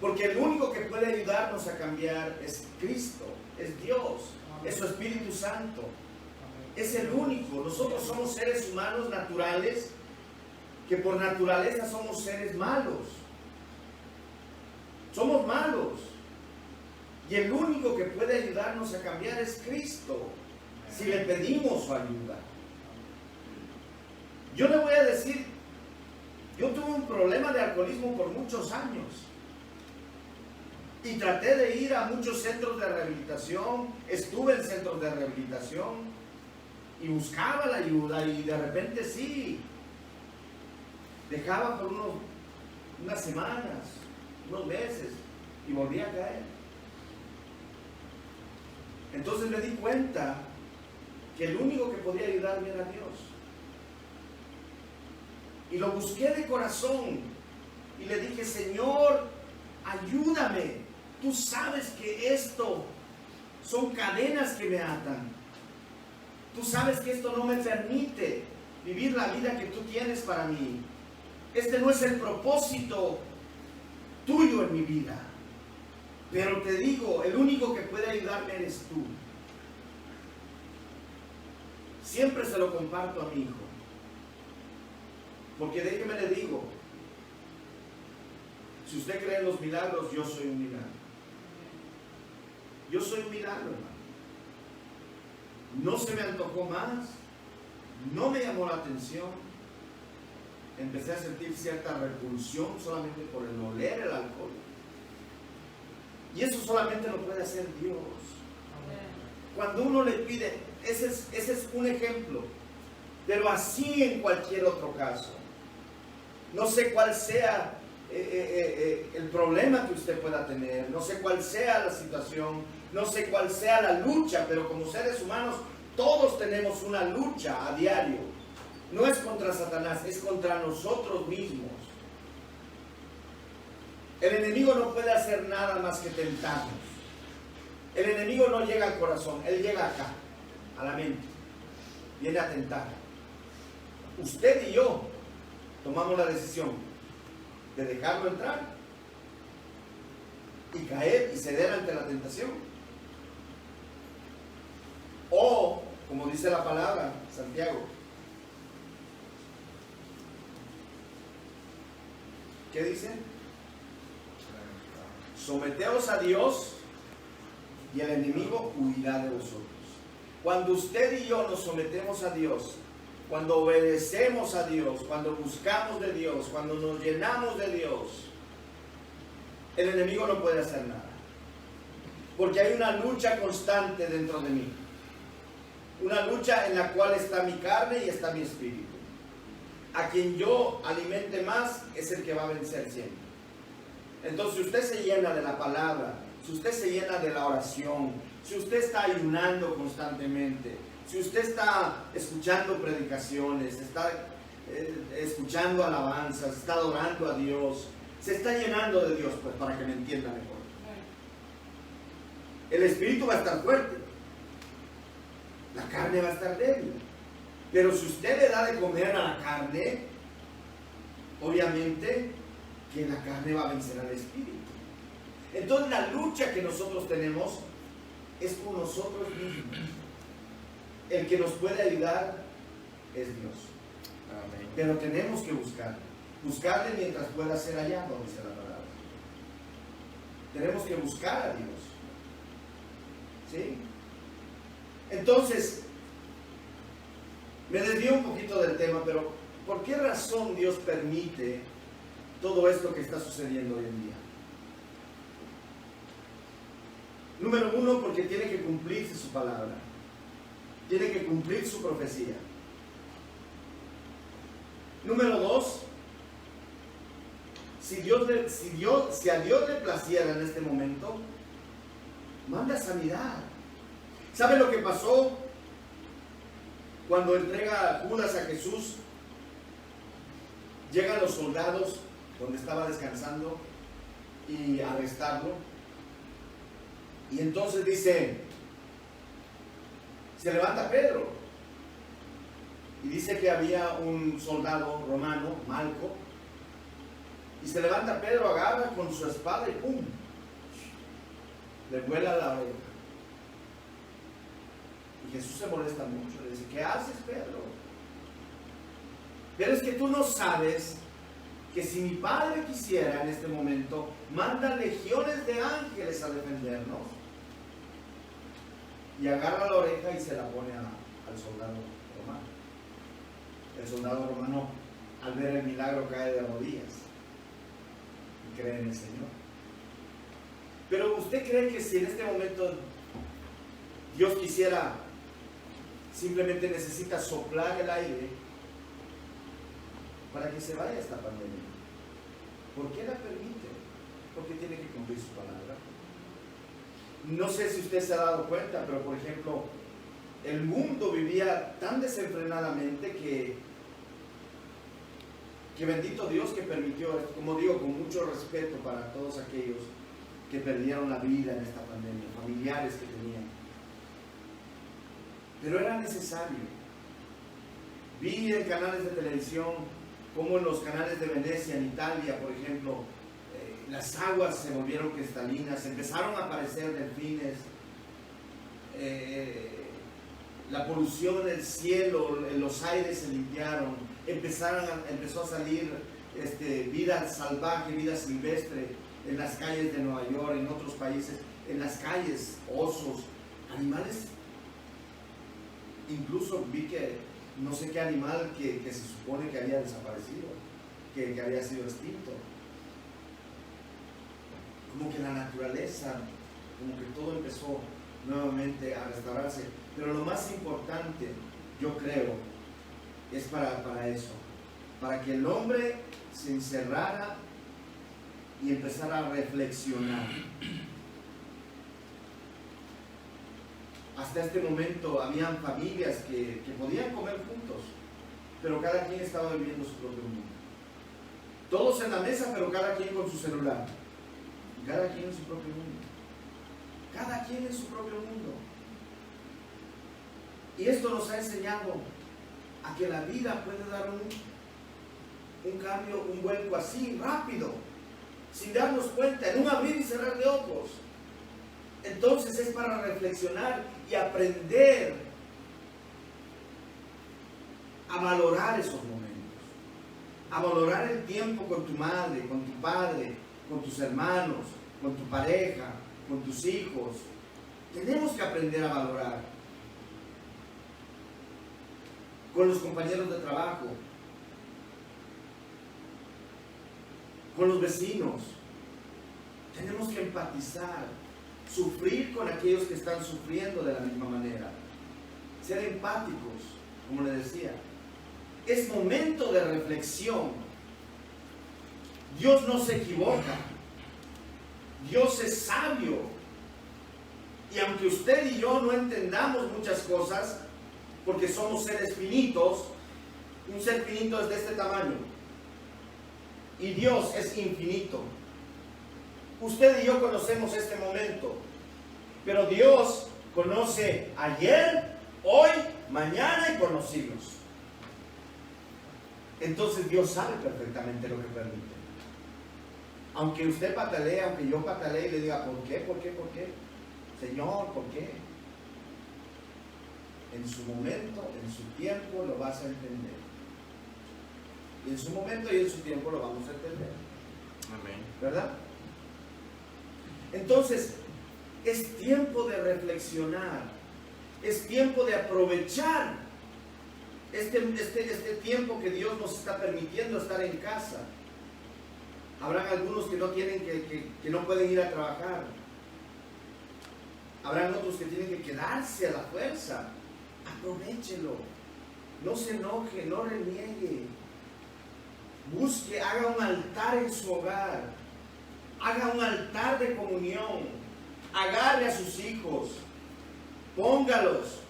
porque el único que puede ayudarnos a cambiar es Cristo, es Dios, es su Espíritu Santo, es el único. Nosotros somos seres humanos naturales, que por naturaleza somos seres malos. Somos malos. Y el único que puede ayudarnos a cambiar es Cristo, si le pedimos su ayuda. Yo le voy a decir, yo tuve un problema de alcoholismo por muchos años. Y traté de ir a muchos centros de rehabilitación, estuve en centros de rehabilitación y buscaba la ayuda, y de repente sí, dejaba por unas semanas, unos meses, y volví a caer. Entonces me di cuenta que el único que podía ayudarme era Dios. Y lo busqué de corazón y le dije, Señor, ayúdame. Tú sabes que esto son cadenas que me atan. Tú sabes que esto no me permite vivir la vida que tú tienes para mí. Este no es el propósito tuyo en mi vida. Pero te digo, el único que puede ayudarme eres tú. Siempre se lo comparto a mi hijo. Porque déjeme le digo, si usted cree en los milagros, yo soy un milagro. Yo soy un milagro, hermano. No se me antojó más, no me llamó la atención. empecé a sentir cierta repulsión solamente por el oler el alcohol. Y eso solamente lo puede hacer Dios. Cuando uno le pide, ese es un ejemplo, pero así en cualquier otro caso. No sé cuál sea el problema que usted pueda tener, no sé cuál sea la situación, no sé cuál sea la lucha, pero como seres humanos todos tenemos una lucha a diario. No es contra Satanás, es contra nosotros mismos. El enemigo no puede hacer nada más que tentarnos. El enemigo no llega al corazón, él llega acá, a la mente. Viene a tentar. Usted y yo tomamos la decisión de dejarlo entrar y caer y ceder ante la tentación. O, como dice la palabra, Santiago, ¿qué dice? Someteos a Dios y el enemigo huirá de vosotros. Cuando usted y yo nos sometemos a Dios, cuando obedecemos a Dios, cuando buscamos de Dios, cuando nos llenamos de Dios, el enemigo no puede hacer nada. Porque hay una lucha constante dentro de mí. Una lucha en la cual está mi carne y está mi espíritu. A quien yo alimente más es el que va a vencer siempre. Entonces, si usted se llena de la palabra, si usted se llena de la oración, si usted está ayunando constantemente, si usted está escuchando predicaciones, está escuchando alabanzas, está adorando a Dios, se está llenando de Dios, pues para que me entienda mejor. El espíritu va a estar fuerte, la carne va a estar débil. Pero si usted le da de comer a la carne, obviamente que la carne va a vencer al espíritu. Entonces la lucha que nosotros tenemos es con nosotros mismos. El que nos puede ayudar es Dios. Amén. Pero tenemos que buscarle mientras pueda ser hallado, dice la palabra. Tenemos que buscar a Dios. ¿Sí? Entonces, me desvío un poquito del tema, pero ¿por qué razón Dios permite todo esto que está sucediendo hoy en día? Número uno, porque tiene que cumplirse su palabra. Tiene que cumplir su profecía. Número dos, si a Dios le placiera en este momento, manda sanidad. ¿Sabe lo que pasó cuando entrega Judas a Jesús? Llegan los soldados donde estaba descansando y arrestarlo. Y entonces dice, se levanta Pedro y dice que había un soldado romano, Malco, y se levanta Pedro, agarra con su espada y ¡pum! Le vuela la oreja. Y Jesús se molesta mucho, le dice, ¿qué haces, Pedro? Pero es que tú no sabes que si mi Padre quisiera en este momento, manda legiones de ángeles a defendernos. Y agarra la oreja y se la pone al soldado romano. El soldado romano, al ver el milagro, cae de rodillas y cree en el Señor. Pero ¿usted cree que si en este momento Dios quisiera, simplemente necesita soplar el aire para que se vaya esta pandemia? ¿Por qué la permite? Porque tiene que cumplir su palabra. No sé si usted se ha dado cuenta, pero por ejemplo, el mundo vivía tan desenfrenadamente que bendito Dios que permitió esto. Como digo, con mucho respeto para todos aquellos que perdieron la vida en esta pandemia, familiares que tenían. Pero era necesario. Vi en canales de televisión como en los canales de Venecia, en Italia, por ejemplo, las aguas se volvieron cristalinas, empezaron a aparecer delfines, la polución del cielo, los aires se limpiaron, empezó a salir vida salvaje, vida silvestre en las calles de Nueva York, en otros países, en las calles, osos, animales. Incluso vi que no sé qué animal que se supone que había desaparecido. que había sido extinto. Como que la naturaleza, como que todo empezó nuevamente a restaurarse. Pero lo más importante, yo creo, es para eso, para que el hombre se encerrara y empezara a reflexionar. Hasta este momento habían familias que podían comer juntos, pero cada quien estaba viviendo su propio mundo. Todos en la mesa, pero cada quien con su celular. Cada quien en su propio mundo. Cada quien en su propio mundo. Y esto nos ha enseñado a que la vida puede dar un cambio, un vuelco así, rápido, sin darnos cuenta, en un abrir y cerrar de ojos. Entonces es para reflexionar y aprender a valorar esos momentos, a valorar el tiempo con tu madre, con tu padre, con tus hermanos, con tu pareja, con tus hijos. Tenemos que aprender a valorar. Con los compañeros de trabajo, con los vecinos. Tenemos que empatizar, sufrir con aquellos que están sufriendo de la misma manera, ser empáticos, como le decía. Es momento de reflexión. Dios no se equivoca, Dios es sabio, y aunque usted y yo no entendamos muchas cosas, porque somos seres finitos, un ser finito es de este tamaño, y Dios es infinito. Usted y yo conocemos este momento, pero Dios conoce ayer, hoy, mañana y por los siglos. Entonces Dios sabe perfectamente lo que permite. Aunque usted patalee, aunque yo patalee y le diga, ¿por qué? ¿Por qué? ¿Por qué? Señor, ¿por qué? En su momento, en su tiempo lo vas a entender. Y en su momento y en su tiempo lo vamos a entender. Amén. ¿Verdad? Entonces, es tiempo de reflexionar. Es tiempo de aprovechar este tiempo que Dios nos está permitiendo estar en casa. Habrán algunos que no tienen que no pueden ir a trabajar. Habrán otros que tienen que quedarse a la fuerza. Aprovéchelo. No se enoje, no reniegue. Busque, haga un altar en su hogar. Haga un altar de comunión. Agarre a sus hijos. Póngalos.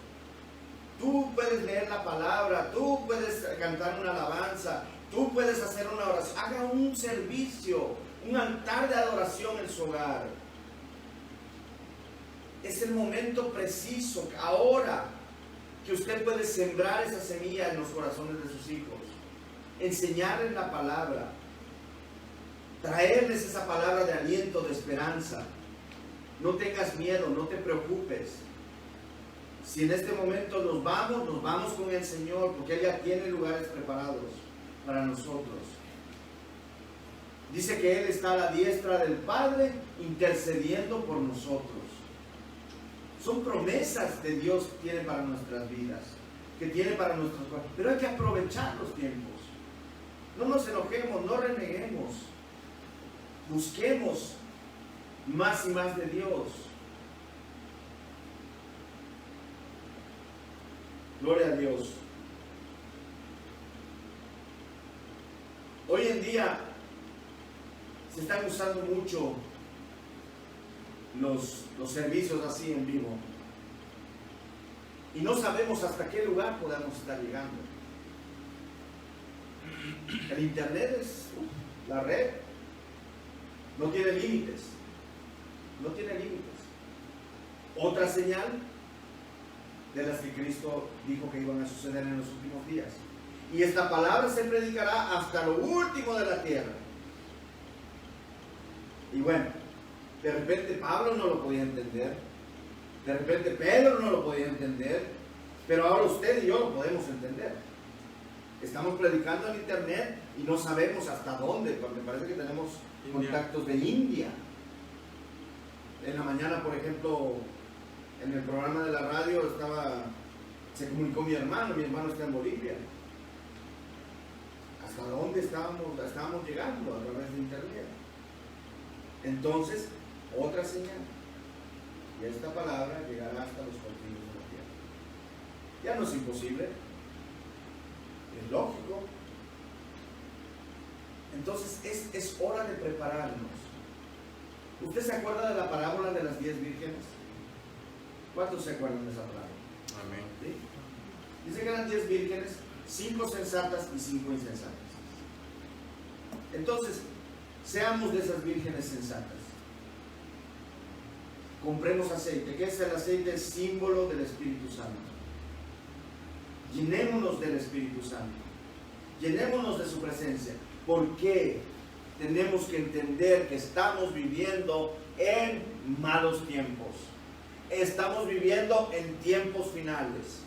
Tú puedes leer la palabra. Tú puedes cantar una alabanza. Tú puedes hacer una oración. Haga un servicio, un altar de adoración en su hogar. Es el momento preciso, ahora, que usted puede sembrar esa semilla en los corazones de sus hijos. Enseñarles la palabra. Traerles esa palabra de aliento, de esperanza. No tengas miedo, no te preocupes. Si en este momento nos vamos con el Señor, porque Él ya tiene lugares preparados para nosotros. Dice que Él está a la diestra del Padre intercediendo por nosotros. Son promesas que Dios tiene para nuestras vidas, que tiene para nuestros corazones, pero hay que aprovechar los tiempos. No nos enojemos, no reneguemos. Busquemos más y más de Dios. Gloria a Dios. Hoy en día se están usando mucho los servicios así en vivo. Y no sabemos hasta qué lugar podamos estar llegando. El internet es la red. No tiene límites. No tiene límites. Otra señal de las que Cristo dijo que iban a suceder en los últimos días. Y esta palabra se predicará hasta lo último de la tierra. Y bueno, de repente Pablo no lo podía entender. De repente Pedro no lo podía entender. Pero ahora usted y yo lo podemos entender. Estamos predicando en internet y no sabemos hasta dónde, porque parece que tenemos contactos de India. En la mañana, por ejemplo, en el programa de la radio se comunicó mi hermano está en Bolivia. hasta dónde estábamos llegando a través de internet. Entonces, otra señal. Y esta palabra llegará hasta los confines de la tierra. Ya no es imposible, es lógico. Entonces es hora de prepararnos. ¿Usted se acuerda de la parábola de las 10 vírgenes? ¿Cuántos se acuerdan de esa parábola? Amén. ¿Sí? Dice que eran 10 vírgenes, 5 sensatas y 5 insensatas. Entonces, seamos de esas vírgenes sensatas. Compremos aceite. ¿Qué es el aceite? Es símbolo del Espíritu Santo. Llenémonos del Espíritu Santo. Llenémonos de su presencia. ¿Por qué? Tenemos que entender que estamos viviendo en malos tiempos. Estamos viviendo en tiempos finales.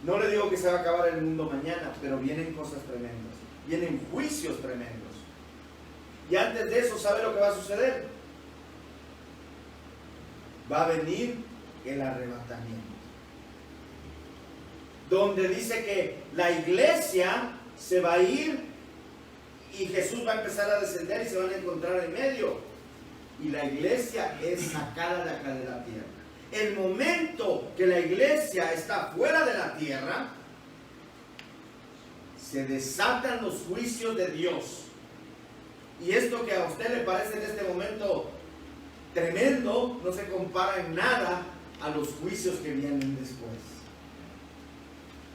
No le digo que se va a acabar el mundo mañana, pero vienen cosas tremendas. Vienen juicios tremendos. Y antes de eso, ¿sabe lo que va a suceder? Va a venir el arrebatamiento. Donde dice que la iglesia se va a ir y Jesús va a empezar a descender y se van a encontrar en medio. Y la iglesia es sacada de acá de la tierra. El momento que la iglesia está fuera de la tierra, se desatan los juicios de Dios. Y esto que a usted le parece en este momento tremendo, no se compara en nada a los juicios que vienen después.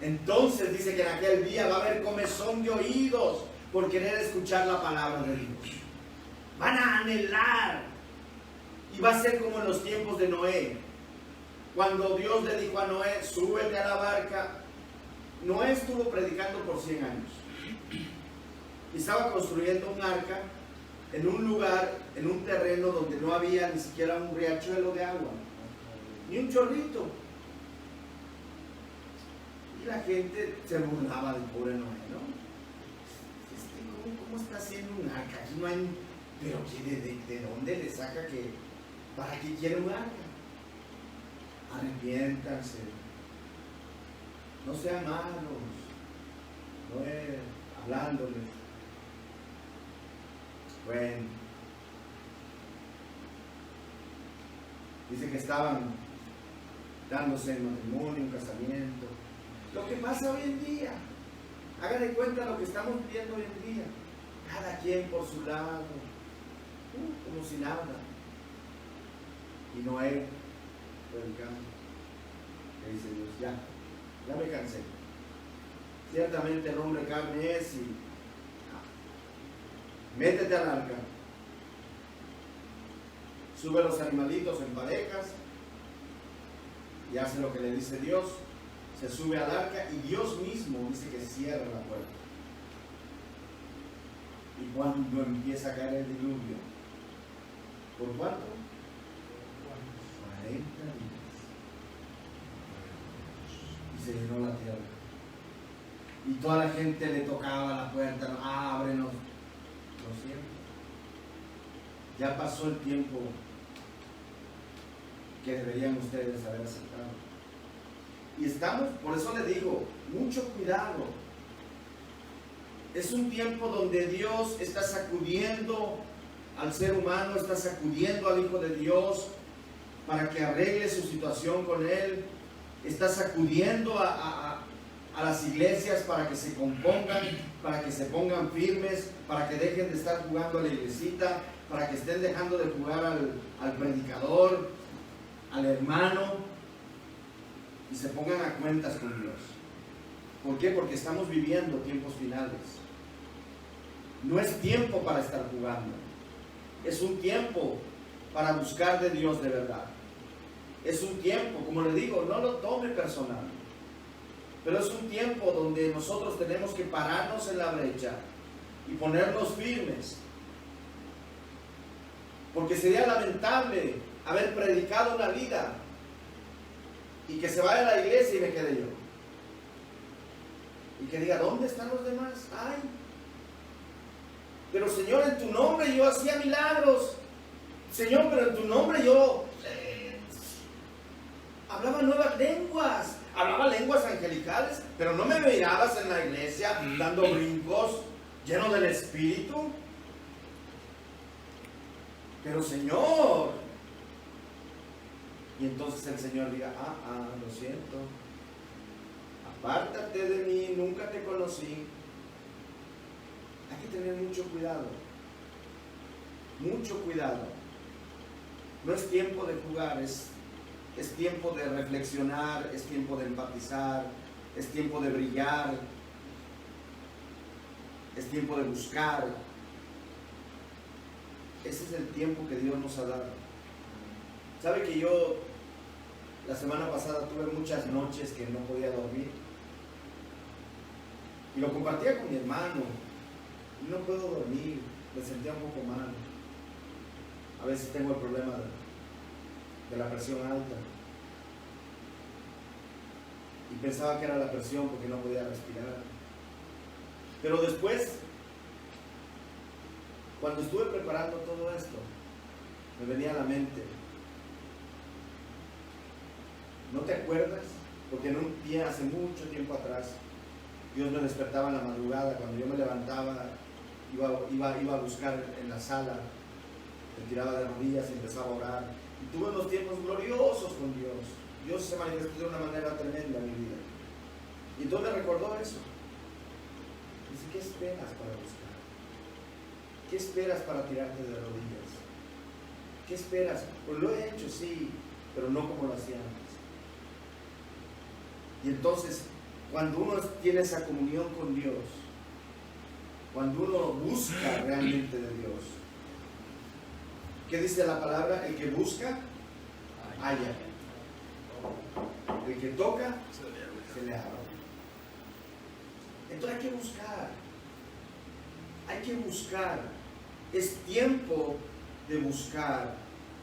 Entonces dice que en aquel día va a haber comezón de oídos por querer escuchar la palabra de Dios. Van a anhelar. Y va a ser como en los tiempos de Noé. Cuando Dios le dijo a Noé, súbete a la barca. Noé estuvo predicando por 100 años. Y estaba construyendo un arca en un lugar, en un terreno donde no había ni siquiera un riachuelo de agua, ni un chorrito. Y la gente se burlaba del pobre Noé, ¿no? ¿Cómo está haciendo un arca? Aquí no hay, pero ¿de dónde le saca que, para qué quiere un arca? Arrepiéntanse, no sean malos, Noé hablándoles. Bueno, dice que estaban dándose en matrimonio, un casamiento. Lo que pasa hoy en día, hagan de cuenta lo que estamos viviendo hoy en día. Cada quien por su lado, como si nada. Y Noé predicando. Le dice Dios, ya me cansé. Ciertamente el hombre carne es y métete al arca, sube los animalitos en parejas y hace lo que le dice Dios, se sube al arca y Dios mismo dice que cierra la puerta. Y cuando empieza a caer el diluvio, ¿por cuánto? 40 días. Y se llenó la tierra. Y toda la gente le tocaba la puerta, no, ábrenos. Lo siento. Ya pasó el tiempo que deberían ustedes haber aceptado. Y estamos, por eso le digo, mucho cuidado. Es un tiempo donde Dios está sacudiendo al ser humano, está sacudiendo al Hijo de Dios para que arregle su situación con Él. Está sacudiendo a las iglesias para que se compongan, para que se pongan firmes, para que dejen de estar jugando a la iglesita, para que estén dejando de jugar al predicador, al hermano, y se pongan a cuentas con Dios. ¿Por qué? Porque estamos viviendo tiempos finales. No es tiempo para estar jugando. Es un tiempo para buscar de Dios de verdad. Es un tiempo, como le digo, no lo tome personal. Pero es un tiempo donde nosotros tenemos que pararnos en la brecha y ponernos firmes. Porque sería lamentable haber predicado una vida y que se vaya a la iglesia y me quede yo. Y que diga, ¿dónde están los demás? Ay, pero Señor, en tu nombre yo hacía milagros. Señor, pero en tu nombre yo hablaba nuevas lenguas, hablaba lenguas angelicales, pero no me mirabas en la iglesia dando brincos, lleno del Espíritu. Pero Señor, y entonces el Señor diga, lo siento, apártate de mí, nunca te conocí. Hay que tener mucho cuidado, mucho cuidado. No es tiempo de jugar, es tiempo de reflexionar, es tiempo de empatizar, es tiempo de brillar, es tiempo de buscar. Ese es el tiempo que Dios nos ha dado. ¿Sabe que yo la semana pasada tuve muchas noches que no podía dormir? Y lo compartía con mi hermano. Y no puedo dormir, me sentía un poco mal. A veces tengo el problema de la presión alta. Y pensaba que era la presión porque no podía respirar. Pero después, cuando estuve preparando todo esto, me venía a la mente, ¿no te acuerdas? Porque en un día, hace mucho tiempo atrás, Dios me despertaba en la madrugada. Cuando yo me levantaba, iba a buscar en la sala, me tiraba de rodillas y empezaba a orar. Y tuve unos tiempos gloriosos con Dios. Dios se manifestó de una manera tremenda en mi vida. Y entonces me recordó eso. Dice, ¿qué esperas para buscar? ¿Qué esperas para tirarte de rodillas? ¿Qué esperas? Pues lo he hecho, sí, pero no como lo hacía antes. Y entonces, cuando uno tiene esa comunión con Dios, cuando uno busca realmente de Dios, ¿qué dice la palabra? El que busca, halla. El que toca, se le abre. Entonces hay que buscar. Hay que buscar. Es tiempo de buscar.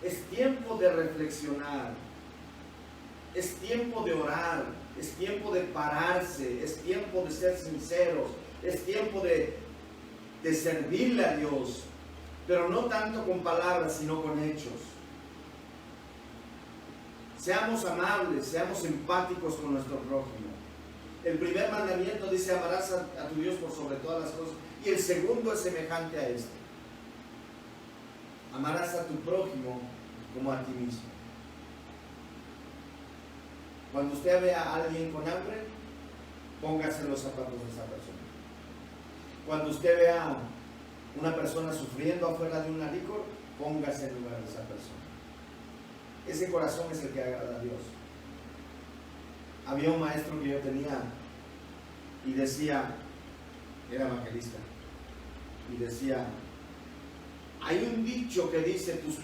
Es tiempo de reflexionar. Es tiempo de orar. Es tiempo de pararse. Es tiempo de ser sinceros. Es tiempo de servirle a Dios. Pero no tanto con palabras, sino con hechos. Seamos amables, seamos empáticos con nuestro prójimo. El primer mandamiento dice, amarás a tu Dios por sobre todas las cosas. Y el segundo es semejante a este. Amarás a tu prójimo como a ti mismo. Cuando usted vea a alguien con hambre, póngase en los zapatos de esa persona. Cuando usted vea a una persona sufriendo afuera de un licor, póngase en lugar de esa persona. Ese corazón es el que agrada a Dios. Había un maestro que yo tenía y decía, era evangelista, y decía, hay un dicho que dice, tus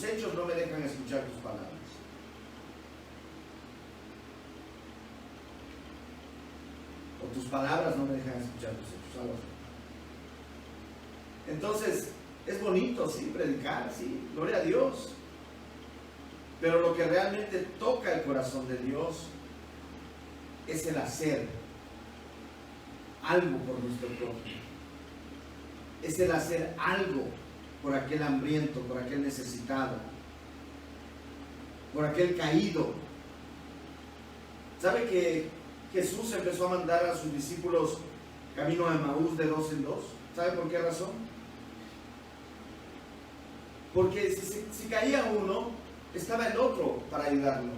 hechos no me dejan escuchar tus palabras. O tus palabras no me dejan escuchar tus hechos, algo así. Entonces, es bonito, sí, predicar, sí, gloria a Dios. Pero lo que realmente toca el corazón de Dios es el hacer algo por nuestro prójimo. Es el hacer algo por aquel hambriento, por aquel necesitado, por aquel caído. ¿Sabe que Jesús empezó a mandar a sus discípulos camino a Emaús de 2 en 2? ¿Sabe por qué razón? Porque si caía uno, estaba el otro para ayudarlo.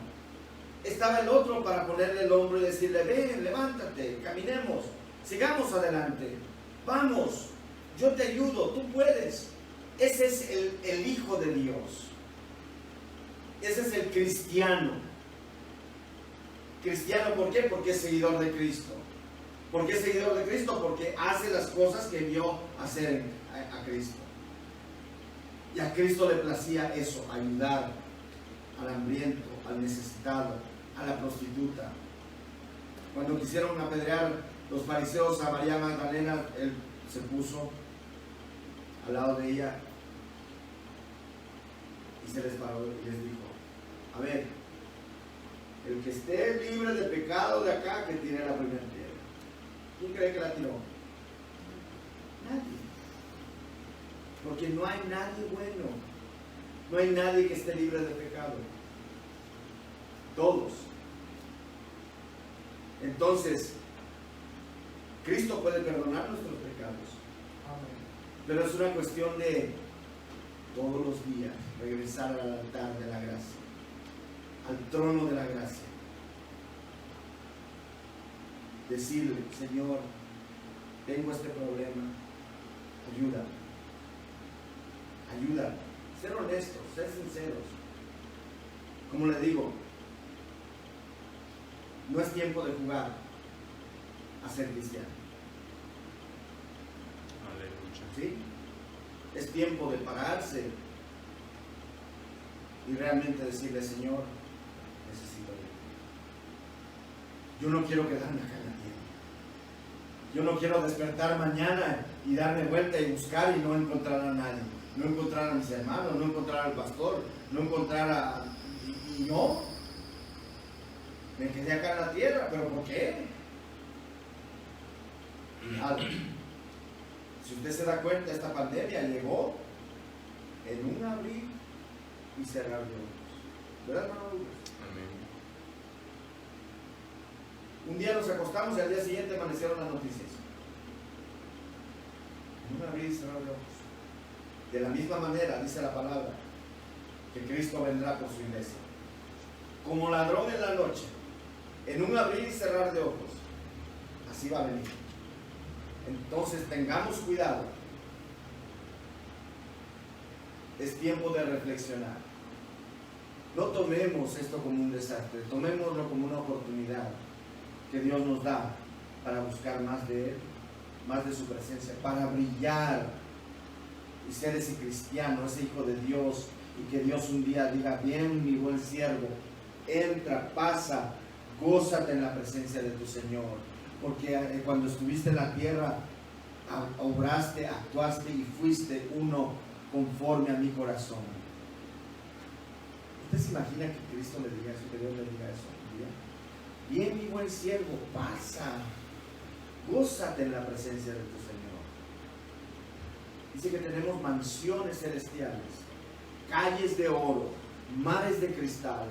Estaba el otro para ponerle el hombro y decirle, ven, levántate, caminemos, sigamos adelante, vamos, yo te ayudo, tú puedes. Ese es el Hijo de Dios. Ese es el cristiano. Cristiano, ¿por qué? Porque es seguidor de Cristo. ¿Por qué es seguidor de Cristo? Porque hace las cosas que vio hacer a Cristo. Y a Cristo le placía eso, ayudar al hambriento, al necesitado, a la prostituta. Cuando quisieron apedrear los fariseos a María Magdalena, él se puso al lado de ella y se les paró y les dijo, a ver, el que esté libre de pecado de acá, que tire la primera piedra. ¿Quién cree que la tiró? Nadie. Porque no hay nadie bueno. No hay nadie que esté libre de pecado. Todos Entonces, Cristo puede perdonar nuestros pecados. Pero es una cuestión de todos los días regresar al altar de la gracia, al trono de la gracia. Decirle, Señor, tengo este problema, ayúdame. Ayúdame. Ser honestos, ser sinceros. Como le digo, no es tiempo de jugar a ser cristiano. ¿Sí? Es tiempo de pararse y realmente decirle, Señor, necesito ayuda. Yo no quiero quedarme acá en la tierra. Yo no quiero despertar mañana y darme vuelta y buscar y no encontrar a nadie. No encontrar a mis hermanos, no encontrar al pastor, no encontrar a... Y no. Me quedé acá en la tierra, ¿pero por qué? Si usted se da cuenta, esta pandemia llegó en un abrir y cerrar de ojos. ¿Verdad, hermano? Amén. Un día nos acostamos y al día siguiente amanecieron las noticias. En un abrir y cerrar de ojos. De la misma manera, dice la palabra, que Cristo vendrá por su iglesia. Como ladrón en la noche, en un abrir y cerrar de ojos. Así va a venir. Entonces tengamos cuidado. Es tiempo de reflexionar. No tomemos esto como un desastre, tomémoslo como una oportunidad que Dios nos da para buscar más de Él, más de su presencia, para brillar y ser ese cristiano, ese hijo de Dios, y que Dios un día diga, bien, mi buen siervo, entra, pasa, gózate en la presencia de tu Señor. Porque cuando estuviste en la tierra, obraste, actuaste y fuiste uno conforme a mi corazón. ¿Usted se imagina que Cristo le diga eso, que Dios le diga eso un día? Bien, mi buen siervo, pasa, gózate en la presencia de tu Señor. Dice que tenemos mansiones celestiales, calles de oro, mares de cristal.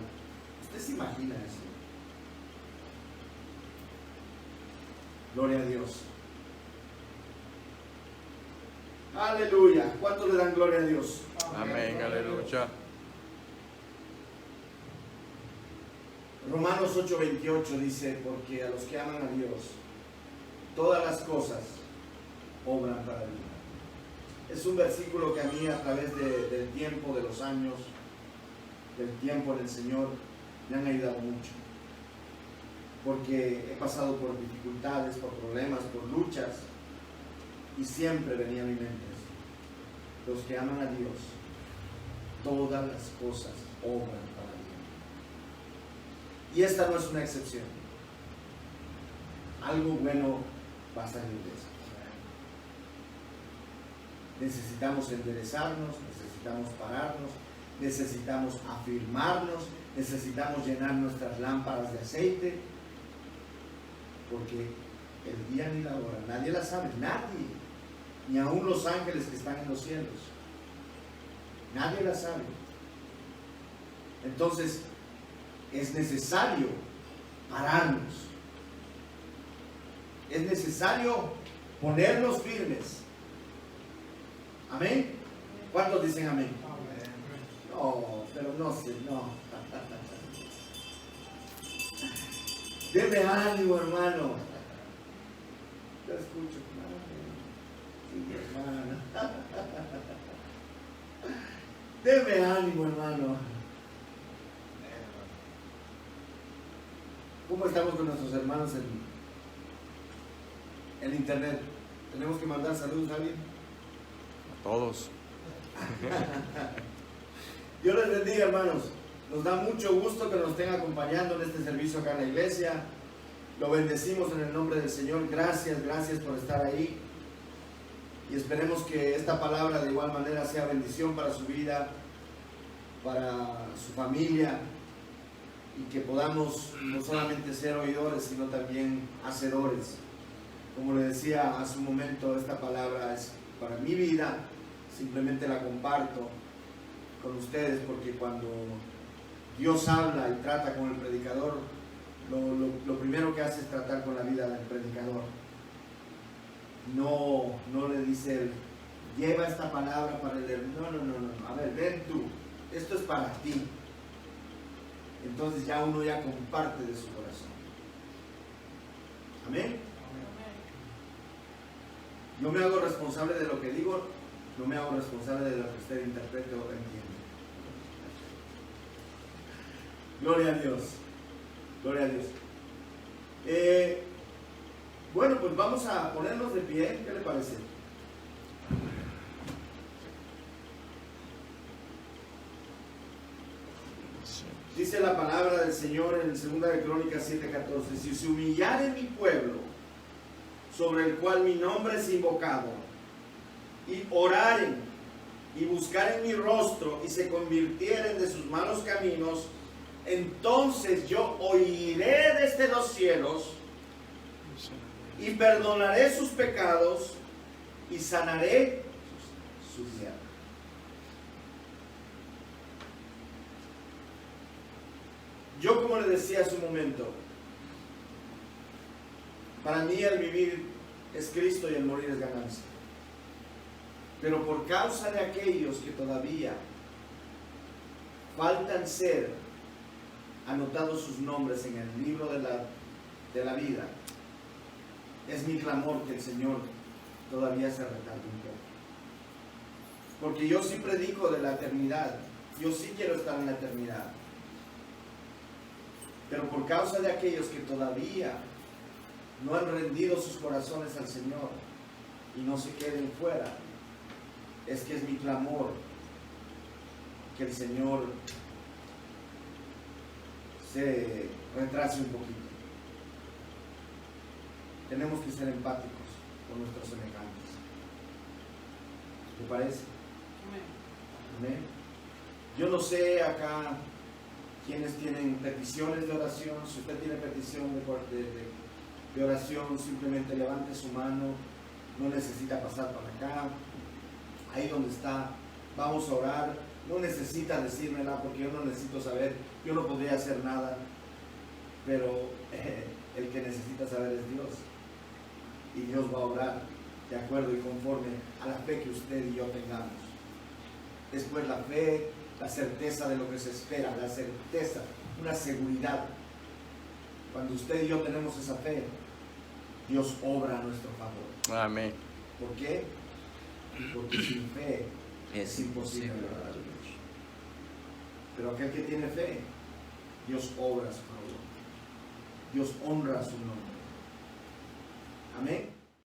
¿Usted se imagina eso? Gloria a Dios. Aleluya. ¿Cuánto le dan gloria a Dios? Amén, aleluya. Romanos 8:28 dice, porque a los que aman a Dios, todas las cosas obran para bien. Es un versículo que a mí, a través del tiempo, de los años, del tiempo en el Señor, me han ayudado mucho. Porque he pasado por dificultades, por problemas, por luchas, y siempre venía a mi mente: los que aman a Dios, todas las cosas obran para bien. Y esta no es una excepción. Algo bueno va a salir de eso. Necesitamos enderezarnos, necesitamos pararnos, necesitamos afirmarnos, necesitamos llenar nuestras lámparas de aceite, porque el día ni la hora, nadie la sabe, nadie, ni aun los ángeles que están en los cielos, nadie la sabe. Entonces, es necesario pararnos, es necesario ponernos firmes. ¿Amén? ¿Cuántos dicen amén? No, pero no sé, no. Deme ánimo, hermano. Yo escucho, hermano. Deme ánimo, hermano. ¿Cómo estamos con nuestros hermanos en internet? ¿Tenemos que mandar saludos a alguien? Todos. Dios les bendiga, hermanos. Nos da mucho gusto que nos estén acompañando en este servicio acá en la iglesia. Lo bendecimos en el nombre del Señor. Gracias por estar ahí. Y esperemos que esta palabra de igual manera sea bendición para su vida, para su familia, y que podamos no solamente ser oidores, sino también hacedores. Como le decía hace un momento, esta palabra es para mi vida. Simplemente la comparto con ustedes porque cuando Dios habla y trata con el predicador, lo primero que hace es tratar con la vida del predicador. No le dice, lleva esta palabra para el... No. A ver, ven tú. Esto es para ti. Entonces ya uno ya comparte de su corazón. Amén. No me hago responsable de lo que digo, no me hago responsable de lo que usted interprete o entiende. Gloria a Dios. Gloria a Dios. Bueno, pues vamos a ponernos de pie. ¿Qué le parece? Dice la palabra del Señor en 2 de Crónicas 7:14: si se humillare mi pueblo, sobre el cual mi nombre es invocado, y oraren y buscaren mi rostro y se convirtieren de sus malos caminos, entonces yo oiré desde los cielos y perdonaré sus pecados y sanaré su tierra. Yo, como le decía hace un momento, para mí el vivir es Cristo y el morir es ganancia. Pero por causa de aquellos que todavía faltan ser anotados sus nombres en el libro de la vida, es mi clamor que el Señor todavía se retarde un poco. Porque yo sí predico de la eternidad, yo sí quiero estar en la eternidad. Pero por causa de aquellos que todavía no han rendido sus corazones al Señor y no se queden fuera, es que es mi clamor que el Señor se retrase un poquito. Tenemos que ser empáticos con nuestros semejantes. ¿Te parece? Amén. Yo no sé acá quienes tienen peticiones de oración. Si usted tiene petición de oración, simplemente levante su mano. No necesita pasar para acá. Ahí donde está, vamos a orar. No necesita decírmela porque yo no necesito saber. Yo no podría hacer nada. Pero el que necesita saber es Dios. Y Dios va a orar de acuerdo y conforme a la fe que usted y yo tengamos. Después la fe, la certeza de lo que se espera, la certeza, una seguridad. Cuando usted y yo tenemos esa fe, Dios obra a nuestro favor. Amén. ¿Por qué? Porque sin fe es imposible agradar a Dios. Pero aquel que tiene fe, Dios obra a su favor. Dios honra su nombre. Amén.